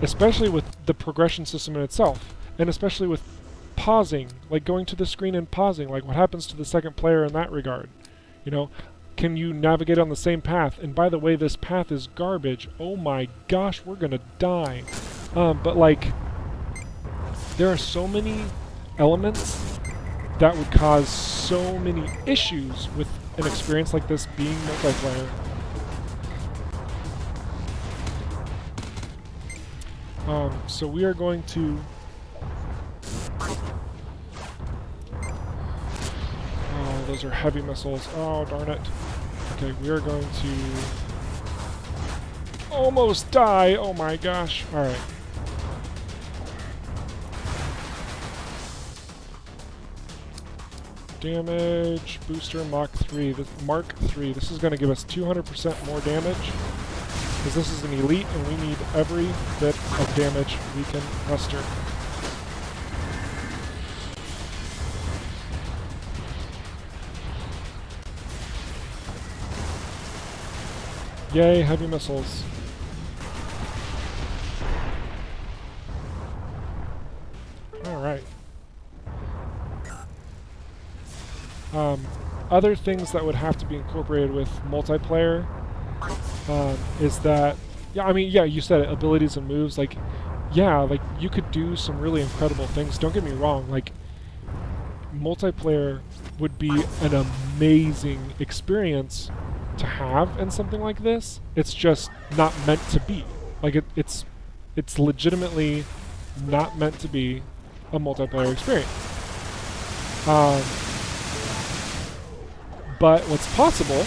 S1: especially with the progression system in itself, and especially with pausing, like going to the screen and pausing, like what happens to the second player in that regard. You know, can you navigate on the same path? And by the way, this path is garbage. Oh my gosh, we're gonna die. But like, there are so many elements that would cause so many issues with an experience like this being multiplayer. So we are going to... Oh, those are heavy missiles. Oh, darn it. Okay, we are going to... almost die! Oh my gosh. Alright. Damage, booster, Mach 3. Mark 3. This is going to give us 200% more damage, because this is an elite and we need every bit of damage we can muster. Yay, heavy missiles. Alright. Other things that would have to be incorporated with multiplayer is that, yeah, I mean, yeah, you said it, abilities and moves, like, yeah, like, you could do some really incredible things. Don't get me wrong, like, multiplayer would be an amazing experience to have in something like this. It's just not meant to be. Like, it's legitimately not meant to be a multiplayer experience. But what's possible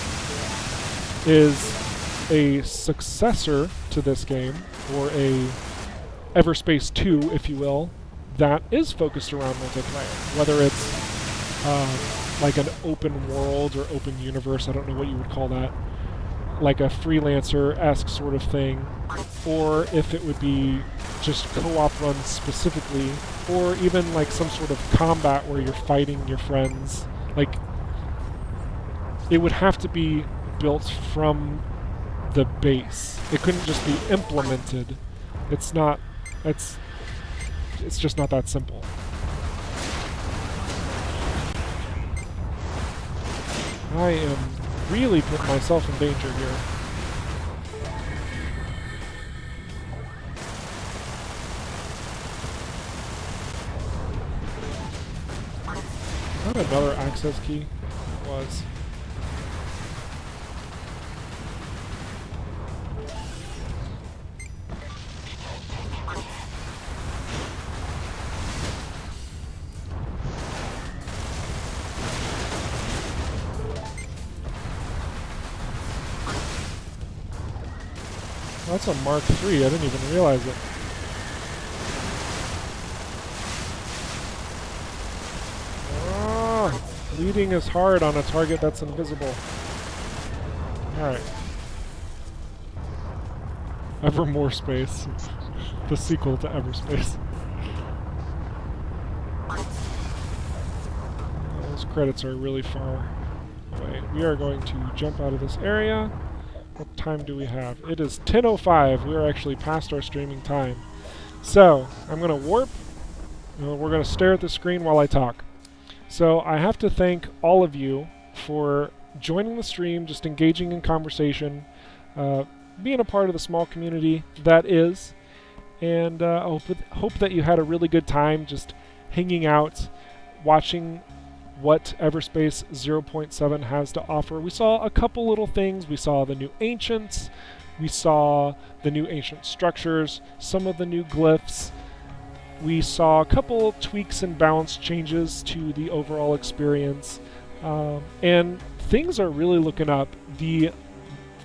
S1: is a successor to this game, or a Everspace 2, if you will, that is focused around multiplayer. Whether it's like an open world or open universe, I don't know what you would call that, like a freelancer-esque sort of thing, or if it would be just co-op runs specifically, or even like some sort of combat where you're fighting your friends. Like, it would have to be built from the base. It couldn't just be implemented. It's not, it's just not that simple. I am really putting myself in danger here. Is that another access key? It was. That's a Mark III, I didn't even realize it. Ah, bleeding is hard on a target that's invisible. Alright. Evermore Space. The sequel to Everspace. Those credits are really far away. We are going to jump out of this area. What time do we have? It is 10:05. We are actually past our streaming time. So, I'm going to warp. We're going to stare at the screen while I talk. So, I have to thank all of you for joining the stream, just engaging in conversation, being a part of the small community that is. And I hope that you had a really good time just hanging out, watching what Everspace 0.7 has to offer. We saw a couple little things. We saw the new ancients, we saw the new ancient structures, some of the new glyphs. We saw a couple tweaks and balance changes to the overall experience. And things are really looking up. The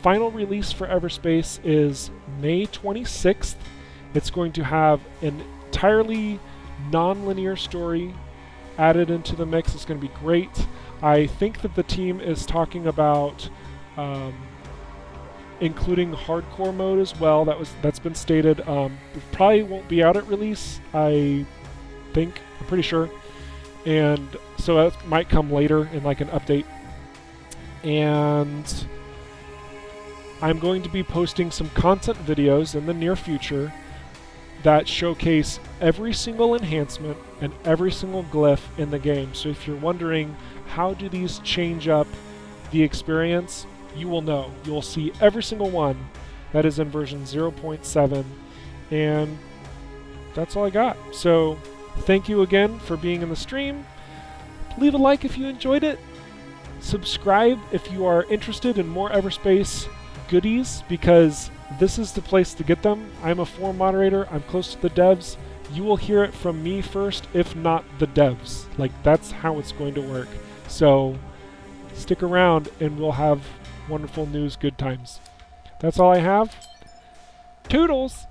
S1: final release for Everspace is May 26th. It's going to have an entirely non-linear story added into the mix. It's going to be great. I think that the team is talking about including hardcore mode as well. That's been stated. It probably won't be out at release, I think. I'm pretty sure. And so that might come later in like an update. And I'm going to be posting some content videos in the near future that showcase every single enhancement and every single glyph in the game. So if you're wondering how do these change up the experience, you will know. You'll see every single one that is in version 0.7, and that's all I got. So thank you again for being in the stream. Leave a like if you enjoyed it. Subscribe if you are interested in more Everspace goodies, because this is the place to get them. I'm a forum moderator. I'm close to the devs. You will hear it from me first, if not the devs. Like, that's how it's going to work. So stick around and we'll have wonderful news, good times. That's all I have. Toodles!